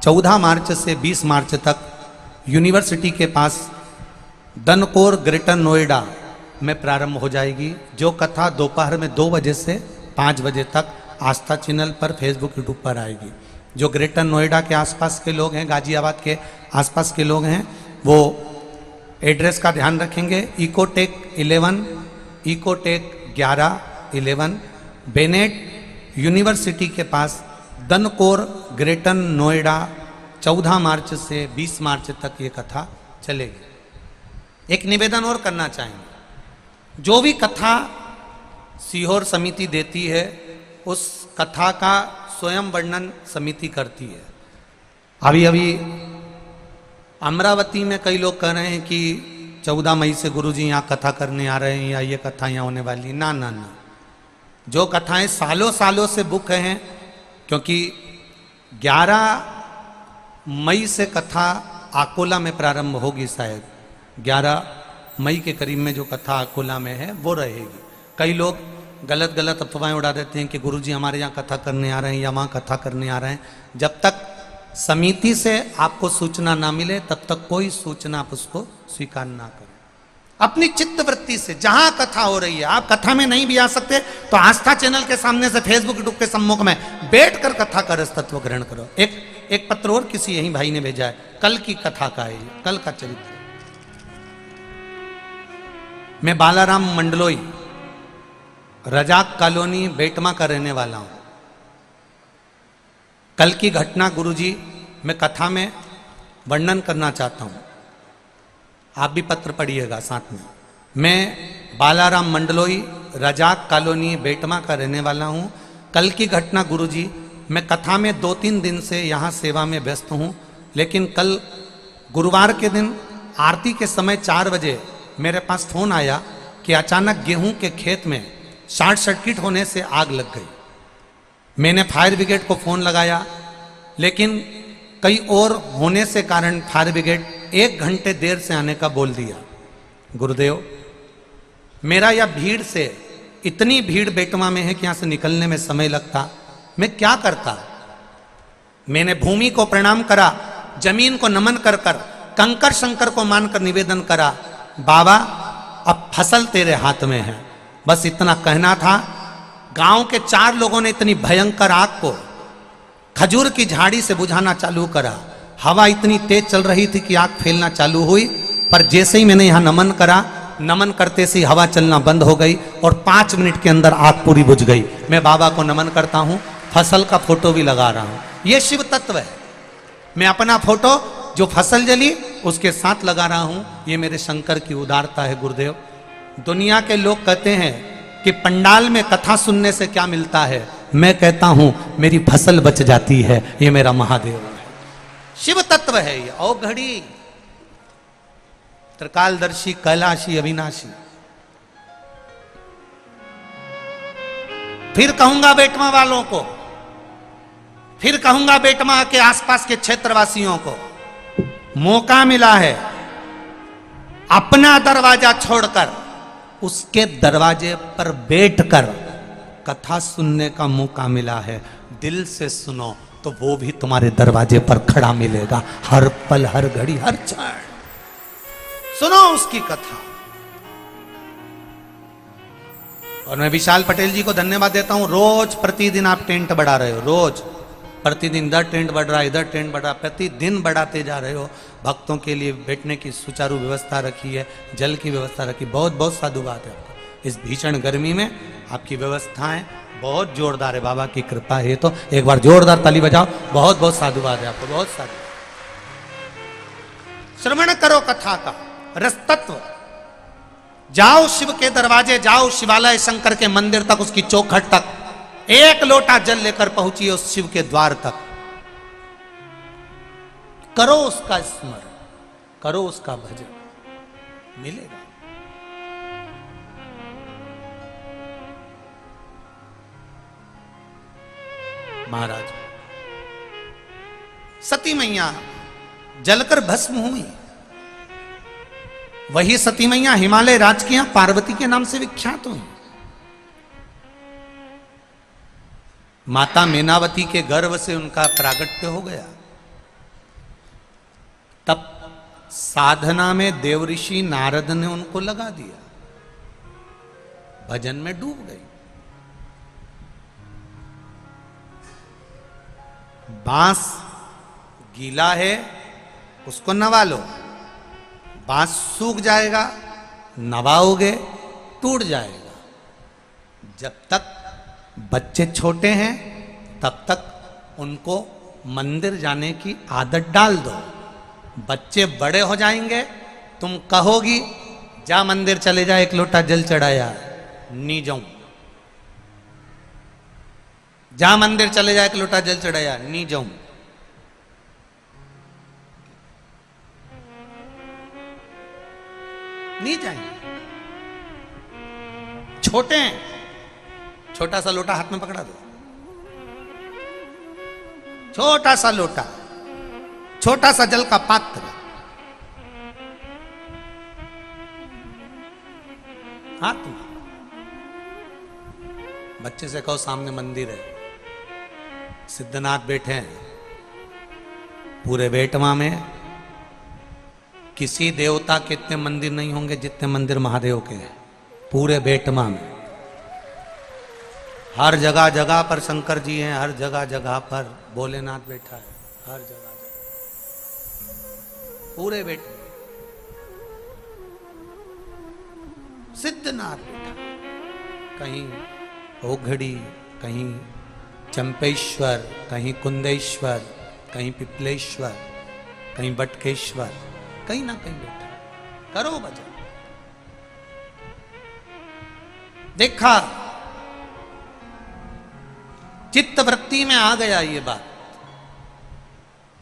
Speaker 2: 14 मार्च से 20 मार्च तक यूनिवर्सिटी के पास दनकोर, ग्रेटर नोएडा में प्रारंभ हो जाएगी। जो कथा दोपहर में 2 बजे से 5 बजे तक आस्था चैनल पर, फेसबुक, यूट्यूब पर आएगी। जो ग्रेटर नोएडा के आसपास के लोग हैं, गाजियाबाद के आसपास के लोग हैं, वो एड्रेस का ध्यान रखेंगे। इकोटेक 11, इकोटेक 11, 11, बेनेट यूनिवर्सिटी के पास, दनकोर, ग्रेटर नोएडा, 14 मार्च से 20 मार्च तक ये कथा चलेगी। एक निवेदन और करना चाहेंगे। जो भी कथा सीहोर समिति देती है, उस कथा का स्वयं वर्णन समिति करती है। अभी अभी अमरावती में कई लोग कह रहे हैं कि 14 मई से गुरुजी यहाँ कथा करने आ रहे हैं या ये कथा यहाँ होने वाली। ना ना ना, जो कथाएं सालों सालों से बुक हैं, क्योंकि 11 मई से कथा आकोला में प्रारंभ होगी, शायद 11 मई के करीब में जो कथा आकोला में है वो रहेगी। कई लोग गलत गलत अफवाहें उड़ा देते हैं कि गुरुजी हमारे यहाँ कथा करने आ रहे हैं या वहाँ कथा करने आ रहे हैं। जब तक समिति से आपको सूचना ना मिले तब तक कोई सूचना आप उसको स्वीकार ना करें। अपनी चित्त वृत्ति से जहां कथा हो रही है, आप कथा में नहीं भी आ सकते तो आस्था चैनल के सामने से, फेसबुक यूट्यूब के सम्मुख में बैठ कर कथा का रस तत्व ग्रहण करो। एक पत्र और किसी यही भाई ने भेजा है, कल की कथा का है, कल का चरित्र। मैं बालाराम मंडलोई, रजाक कॉलोनी, बेटमा का रहने वाला हूं। कल की घटना गुरुजी मैं कथा में वर्णन करना चाहता हूं, आप भी पत्र पढ़िएगा साथ में। मैं बालाराम मंडलोई, रजाक कॉलोनी, बेटमा का रहने वाला हूं। कल की घटना गुरुजी, मैं कथा में 2-3 दिन से यहाँ सेवा में व्यस्त हूं, लेकिन कल गुरुवार के दिन आरती के समय 4 बजे मेरे पास फोन आया कि अचानक गेहूं के खेत में शॉर्ट सर्किट होने से आग लग गई। मैंने फायर ब्रिगेड को फोन लगाया, लेकिन कई और होने से कारण फायर ब्रिगेड 1 घंटे देर से आने का बोल दिया। गुरुदेव, मेरा यह भीड़ से, इतनी भीड़ बेटमा में है कि यहां से निकलने में समय लगता, मैं क्या करता। मैंने भूमि को प्रणाम करा, जमीन को नमन कर कर, कंकर शंकर को मानकर निवेदन करा, बाबा अब फसल तेरे हाथ में है। बस इतना कहना था। गांव के 4 लोगों ने इतनी भयंकर आग को खजूर की झाड़ी से बुझाना चालू करा। हवा इतनी तेज चल रही थी कि आग फैलना चालू हुई, पर जैसे ही मैंने यहां नमन करा, नमन करते से हवा चलना बंद हो गई और 5 मिनट के अंदर आग पूरी बुझ गई। मैं बाबा को नमन करता हूं, फसल का फोटो भी लगा रहा हूं। यह शिव तत्व है। मैं अपना फोटो जो फसल जली उसके साथ लगा रहा हूं, ये मेरे शंकर की उदारता है। गुरुदेव, दुनिया के लोग कहते हैं कि पंडाल में कथा सुनने से क्या मिलता है, मैं कहता हूं मेरी फसल बच जाती है। ये मेरा महादेव है, शिव तत्व है ये। ओ घड़ी त्रिकालदर्शी, कैलाशी, अविनाशी। फिर कहूंगा बेटमा वालों को, फिर कहूंगा बेटमा के आसपास के क्षेत्रवासियों को, मौका मिला है अपना दरवाजा छोड़कर उसके दरवाजे पर बैठकर कथा सुनने का मौका मिला है। दिल से सुनो तो वो भी तुम्हारे दरवाजे पर खड़ा मिलेगा। हर पल, हर घड़ी, हर क्षण सुनो उसकी कथा। और मैं विशाल पटेल जी को धन्यवाद देता हूं। रोज प्रतिदिन आप टेंट बढ़ा रहे हो, रोज प्रतिदिन इधर टेंट बढ़ रहा है, इधर टेंट बढ़ रहा है, प्रतिदिन बढ़ाते जा रहे हो। भक्तों के लिए बैठने की सुचारू व्यवस्था रखी है, जल की व्यवस्था रखी, बहुत बहुत साधुवाद है आपको। इस भीषण गर्मी में आपकी व्यवस्थाएं बहुत जोरदार है, बाबा की कृपा है। तो एक बार जोरदार ताली बजाओ, बहुत बहुत साधुवाद है आपको, बहुत साधु। श्रवण करो कथा का रस तत्व। जाओ शिव के दरवाजे, जाओ शिवालय, शंकर के मंदिर तक, उसकी चौखट तक, 1 लोटा जल लेकर पहुंचिए उस शिव के द्वार तक। करो उसका स्मरण, करो उसका भजन, मिलेगा। महाराज, सती मैया जलकर भस्म हुई। वही सती मैया हिमालय राज की यहां पार्वती के नाम से विख्यात हुई। माता मेनावती के गर्भ से उनका प्रागट्य हो गया। तब साधना में देवऋषि नारद ने उनको लगा दिया, भजन में डूब गई। बांस गीला है, उसको नवा लो। बांस सूख जाएगा, नवाओगे टूट जाएगा। जब तक बच्चे छोटे हैं तब तक उनको मंदिर जाने की आदत डाल दो। बच्चे बड़े हो जाएंगे, तुम कहोगी जा मंदिर चले जा, 1 लोटा जल चढ़ाया, नी जाऊं। जा मंदिर चले जा, 1 लोटा जल चढ़ाया, नी जाऊं। नहीं जाएंगे। छोटे हैं, छोटा सा लोटा हाथ में पकड़ा दो, छोटा सा लोटा, छोटा सा जल का पात्र, हाथ में। बच्चे से कहो सामने मंदिर है, सिद्धनाथ बैठे हैं, पूरे बेटवा में किसी देवता के इतने मंदिर नहीं होंगे जितने मंदिर महादेव के हैं पूरे बेटवा में। हर जगह जगह पर शंकर जी हैं, हर जगह जगह पर भोलेनाथ बैठा है, हर जगह पूरे बेटे सिद्धनाथ बैठा, कहीं ओघड़ी, कहीं चंपेश्वर, कहीं कुंदेश्वर, कहीं पिपलेश्वर, कहीं बटकेश्वर, कहीं ना कहीं बैठा। करो भजन। देखा, चित्त वृत्ति में आ गया ये बात।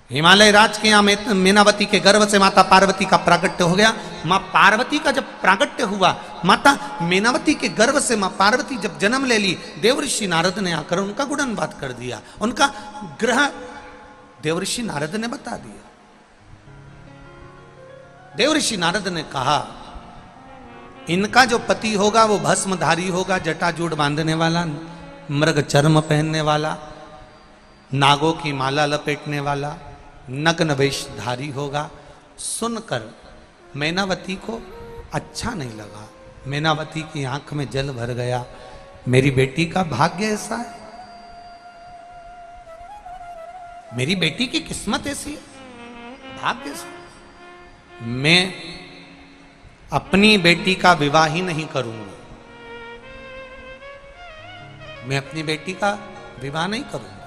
Speaker 2: हिमालय राज के यहां मीनावती के गर्भ से माता पार्वती का प्रागट्य हो गया। मां पार्वती का जब प्रागट्य हुआ, माता मीनावती के गर्भ से मां पार्वती जब जन्म ले ली, देवऋषि नारद ने आकर उनका गुणगान कर दिया, उनका ग्रह देवऋषि नारद ने बता दिया। देवऋषि नारद ने कहा इनका जो पति होगा वो भस्मधारी होगा, जटाजूट बांधने वाला, मृग चर्म पहनने वाला, नागों की माला लपेटने वाला, नग्न वेशधारी होगा। सुनकर मैनावती को अच्छा नहीं लगा, मैनावती की आंख में जल भर गया। मेरी बेटी का भाग्य ऐसा है, मेरी बेटी की किस्मत ऐसी है, भाग्य से मैं अपनी बेटी का विवाह ही नहीं करूंगा, मैं अपनी बेटी का विवाह नहीं करूंगा।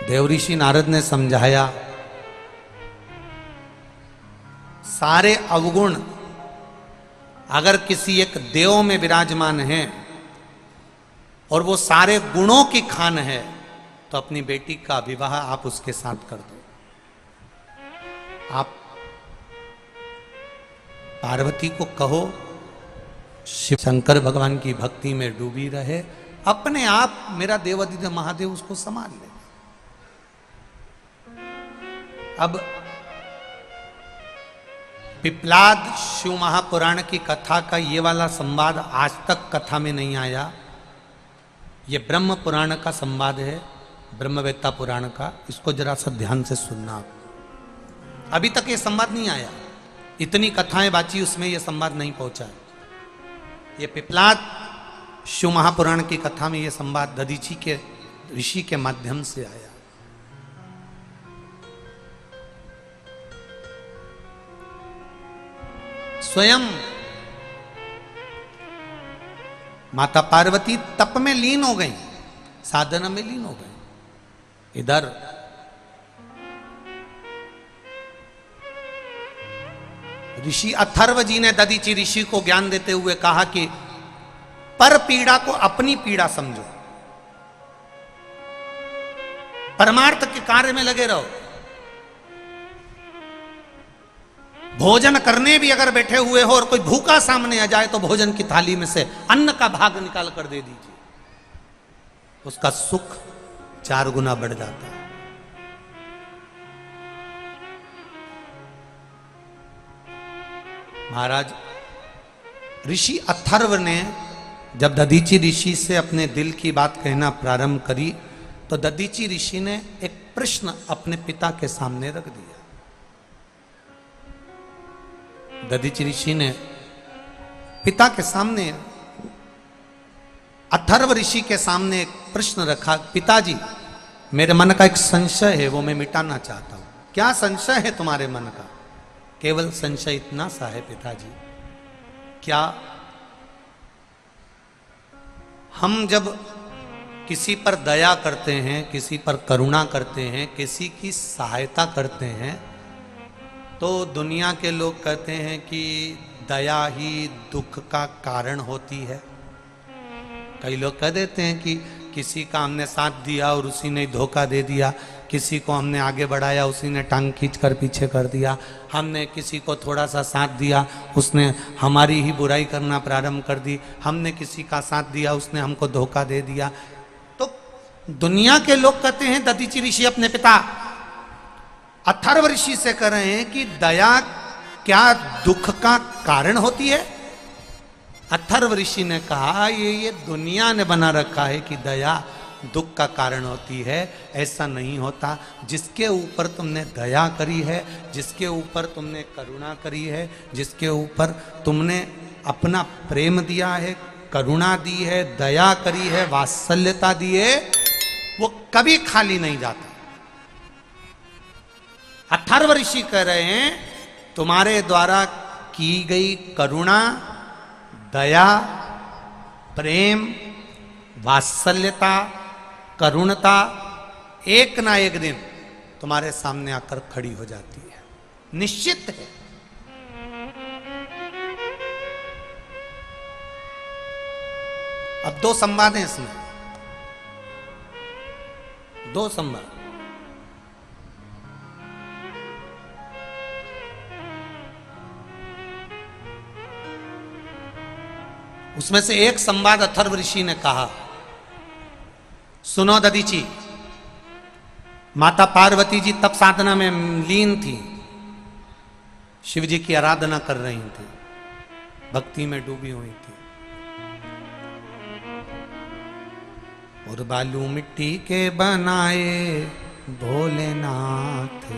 Speaker 2: देवऋषि नारद ने समझाया, सारे अवगुण अगर किसी एक देव में विराजमान हैं और वो सारे गुणों की खान है, तो अपनी बेटी का विवाह आप उसके साथ कर दो। आप पार्वती को कहो शिव शंकर भगवान की भक्ति में डूबी रहे, अपने आप मेरा देवादिदेव महादेव उसको संभाल ले। अब पिपलाद शिव महापुराण की कथा का ये वाला संवाद आज तक कथा में नहीं आया। ये ब्रह्म पुराण का संवाद है, ब्रह्मवेत्ता पुराण का। इसको जरा सा ध्यान से सुनना। अभी तक ये संवाद नहीं आया, इतनी कथाएं बाची उसमें ये संवाद नहीं पहुंचा। ये पिपलाद शिव महापुराण की कथा में ये संवाद दधीची के ऋषि के माध्यम से आया। स्वयं माता पार्वती तप में लीन हो गई, साधना में लीन हो गई। इधर ऋषि अथर्व जी ने दधीची ऋषि को ज्ञान देते हुए कहा कि पर पीड़ा को अपनी पीड़ा समझो, परमार्थ के कार्य में लगे रहो। भोजन करने भी अगर बैठे हुए हो और कोई भूखा सामने आ जाए तो भोजन की थाली में से अन्न का भाग निकाल कर दे दीजिए, उसका सुख 4 गुना बढ़ जाता है। महाराज ऋषि अथर्व ने जब दधीची ऋषि से अपने दिल की बात कहना प्रारंभ करी, तो दधीची ऋषि ने एक प्रश्न अपने पिता के सामने रख दिया। दधीची ऋषि ने पिता के सामने, अथर्व ऋषि के सामने एक प्रश्न रखा, पिताजी मेरे मन का एक संशय है, वो मैं मिटाना चाहता हूं। क्या संशय है तुम्हारे मन का? केवल संशय इतना सा है पिताजी, क्या हम जब किसी पर दया करते हैं, किसी पर करुणा करते हैं, किसी की सहायता करते हैं, तो दुनिया के लोग कहते हैं कि दया ही दुख का कारण होती है। कई लोग कह देते हैं कि किसी का हमने साथ दिया और उसी ने धोखा दे दिया, किसी को हमने आगे बढ़ाया, उसी ने टांग खींच कर पीछे कर दिया। हमने किसी को थोड़ा सा साथ दिया, उसने हमारी ही बुराई करना प्रारंभ कर दी। हमने किसी का साथ दिया, उसने हमको धोखा दे दिया। तो दुनिया के लोग कहते हैं, दधीचि ऋषि अपने पिता अथर्व ऋषि से कह रहे हैं कि दया क्या दुख का कारण होती है? अथर्व ऋषि ने कहा ये दुनिया ने बना रखा है कि दया दुख का कारण होती है। ऐसा नहीं होता। जिसके ऊपर तुमने दया करी है, जिसके ऊपर तुमने करुणा करी है, जिसके ऊपर तुमने अपना प्रेम दिया है, करुणा दी है, दया करी है, वात्सल्यता दी है, वो कभी खाली नहीं जाता। अथर्व ऋषि कह रहे हैं तुम्हारे द्वारा की गई करुणा, दया, प्रेम, वात्सल्यता, करुणता एक ना एक दिन तुम्हारे सामने आकर खड़ी हो जाती है, निश्चित है। अब दो संवाद हैं इसमें, दो संवाद। उसमें से एक संवाद अथर्व ऋषि ने कहा, सुनो दधीचि, माता पार्वती जी तप साधना में लीन थी, शिव जी की आराधना कर रही थी, भक्ति में डूबी हुई थी। और बालू मिट्टी के बनाए भोलेनाथ,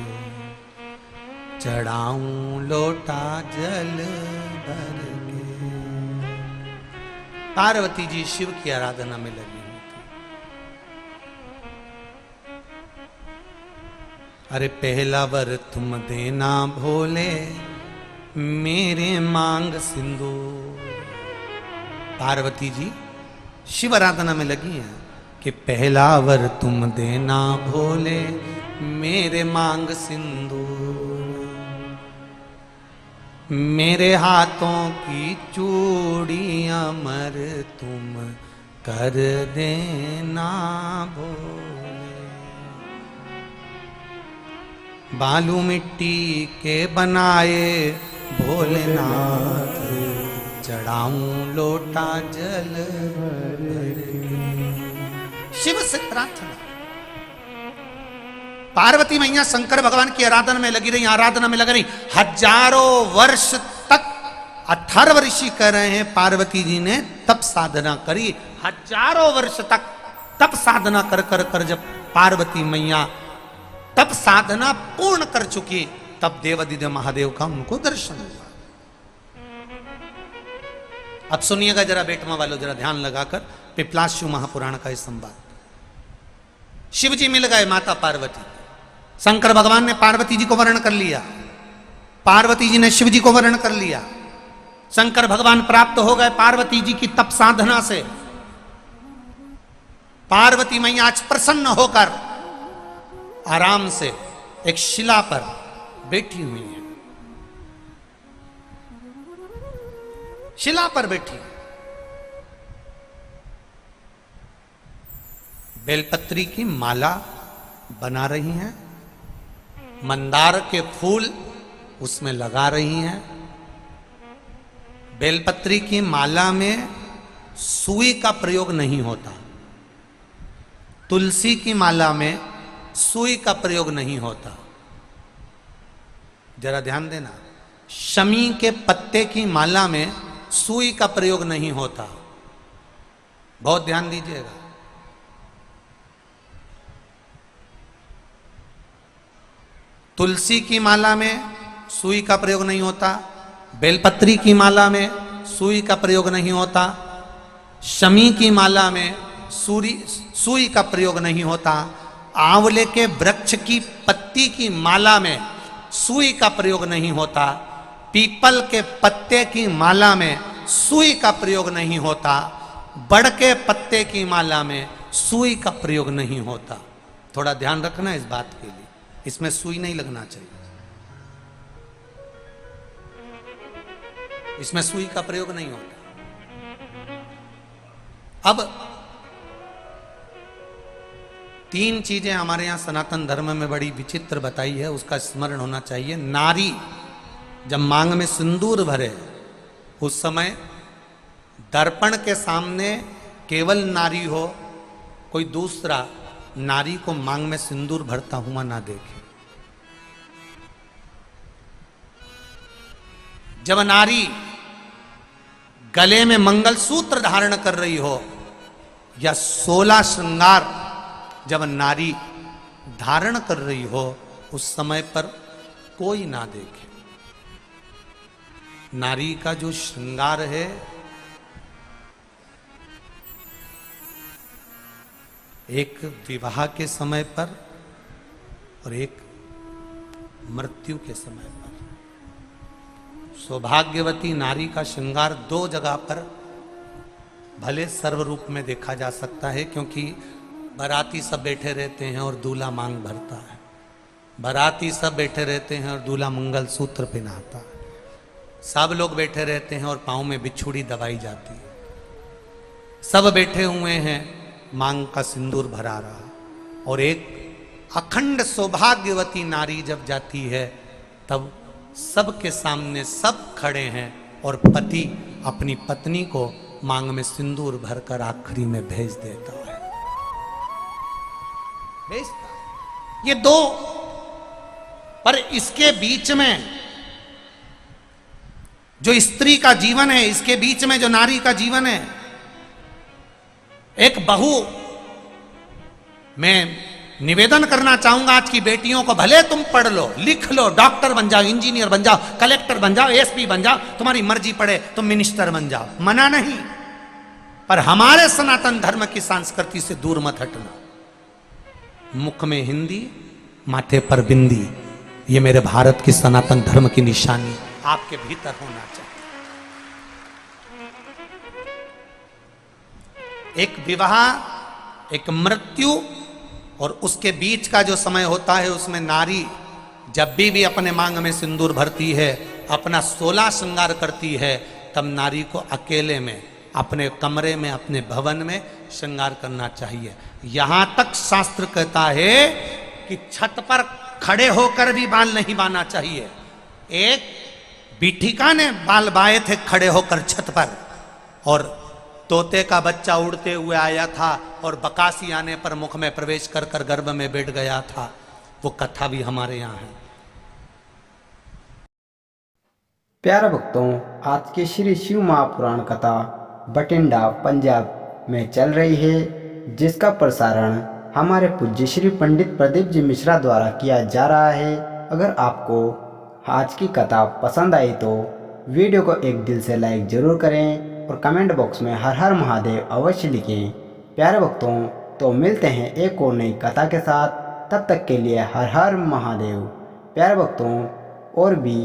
Speaker 2: चढ़ाऊं लोटा जल भर के। पार्वती जी शिव की आराधना में लगी। अरे पहला वर तुम देना भोले, मेरे मांग सिंदूर। पार्वती जी शिव आराधना में लगी हैं कि पहला वर तुम देना भोले, मेरे मांग सिंदूर। मेरे हाथों की चूड़ियां मर तुम कर देना भोले। बालू मिट्टी के बनाए भोलेनाथ, चढ़ाऊं लोटा जल भर के। शिव से प्रार्थना। पार्वती मैया शंकर भगवान की आराधना में लगी रही, आराधना में लग रही हजारों वर्ष तक। अथर्व ऋषि कह रहे हैं पार्वती जी ने तप साधना करी, हजारों वर्ष तक तप साधना कर कर कर जब पार्वती मैया तब साधना पूर्ण कर चुकी, तब देवादिदेव महादेव का उनको दर्शन हुआ। अब सुनिएगा जरा बेटमा वालों, जरा ध्यान लगाकर पिपलाश्यु महापुराण का इस संवाद। शिव जी मिल गए माता पार्वती, शंकर भगवान ने पार्वती जी को वर्ण कर लिया, पार्वती जी ने शिव जी को वर्ण कर लिया। शंकर भगवान प्राप्त हो गए पार्वती जी की तप साधना से। पार्वती मैया आज प्रसन्न होकर आराम से एक शिला पर बैठी हुई है, शिला पर बैठी, बेलपत्री की माला बना रही हैं, मंदार के फूल उसमें लगा रही हैं। बेलपत्री की माला में सुई का प्रयोग नहीं होता, तुलसी की माला में सुई का प्रयोग नहीं होता। जरा ध्यान देना, शमी के पत्ते की माला में सुई का प्रयोग नहीं होता, बहुत ध्यान दीजिएगा। तुलसी की माला में सुई का प्रयोग नहीं होता, बेलपत्री की माला में सुई का प्रयोग नहीं होता, शमी की माला में सुई का प्रयोग नहीं होता, आंवले के वृक्ष की पत्ती की माला में सुई का प्रयोग नहीं होता, पीपल के पत्ते की माला में सुई का प्रयोग नहीं होता, बड़ के पत्ते की माला में सुई का प्रयोग नहीं होता। थोड़ा ध्यान रखना इस बात के लिए, इसमें सुई नहीं लगना चाहिए, इसमें सुई का प्रयोग नहीं होता। अब 3 चीजें हमारे यहाँ सनातन धर्म में बड़ी विचित्र बताई है, उसका स्मरण होना चाहिए। नारी जब मांग में सिंदूर भरे उस समय दर्पण के सामने केवल नारी हो, कोई दूसरा नारी को मांग में सिंदूर भरता हुआ ना देखे। जब नारी गले में मंगलसूत्र धारण कर रही हो या 16 श्रृंगार जब नारी धारण कर रही हो, उस समय पर कोई ना देखे। नारी का जो श्रृंगार है एक विवाह के समय पर और एक मृत्यु के समय पर। सौभाग्यवती नारी का श्रृंगार 2 जगह पर भले सर्व रूप में देखा जा सकता है, क्योंकि बाराती सब बैठे रहते हैं और दूल्हा मांग भरता है, बाराती सब बैठे रहते हैं और दूल्हा मंगलसूत्र पहनाता है, सब लोग बैठे रहते हैं और पाँव में बिछुड़ी दबाई जाती है, सब बैठे हुए हैं, मांग का सिंदूर भरा रहा। और एक अखंड सौभाग्यवती नारी जब जाती है तब सबके सामने सब खड़े हैं और पति अपनी पत्नी को मांग में सिंदूर भरकर आखिरी में भेज देता है, भेजता है। ये 2, पर इसके बीच में जो स्त्री का जीवन है, इसके बीच में जो नारी का जीवन है, एक बहू, मैं निवेदन करना चाहूंगा आज की बेटियों को, भले तुम पढ़ लो, लिख लो, डॉक्टर बन जाओ, इंजीनियर बन जाओ, कलेक्टर बन जाओ, एसपी बन जाओ, तुम्हारी मर्जी पड़े तुम मिनिस्टर बन जाओ, मना नहीं, पर हमारे सनातन धर्म की संस्कृति से दूर मत हटना। मुख में हिंदी, माथे पर बिंदी, ये मेरे भारत की सनातन धर्म की निशानी आपके भीतर होना चाहिए। एक विवाह, एक मृत्यु और उसके बीच का जो समय होता है, उसमें नारी जब भी अपने मांग में सिंदूर भरती है, अपना 16 श्रृंगार करती है, तब नारी को अकेले में अपने कमरे में, अपने भवन में श्रृंगार करना चाहिए। यहां तक शास्त्र कहता है कि छत पर खड़े होकर भी बाल नहीं बांधना चाहिए। एक बीठिका ने बाल बाए थे खड़े होकर छत पर, और तोते का बच्चा उड़ते हुए आया था और बकासी आने पर मुख में प्रवेश कर कर गर्भ में बैठ गया था। वो कथा भी हमारे यहाँ है।
Speaker 3: प्यारे भक्तों, आज की श्री शिव महापुराण कथा बठिंडा पंजाब में चल रही है, जिसका प्रसारण हमारे पूज्य श्री पंडित प्रदीप जी मिश्रा द्वारा किया जा रहा है। अगर आपको आज की कथा पसंद आई तो वीडियो को एक दिल से लाइक जरूर करें और कमेंट बॉक्स में हर हर महादेव अवश्य लिखें। प्यारे भक्तों, तो मिलते हैं एक और नई कथा के साथ, तब तक के लिए हर हर महादेव। प्यारे भक्तों, और भी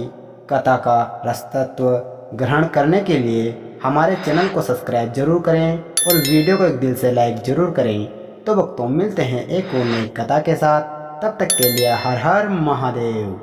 Speaker 3: कथा का रसतत्व ग्रहण करने के लिए हमारे चैनल को सब्सक्राइब जरूर करें और वीडियो को एक दिल से लाइक जरूर करें। तो भक्तों, मिलते हैं एक और नई कथा के साथ, तब तक के लिए हर हर महादेव।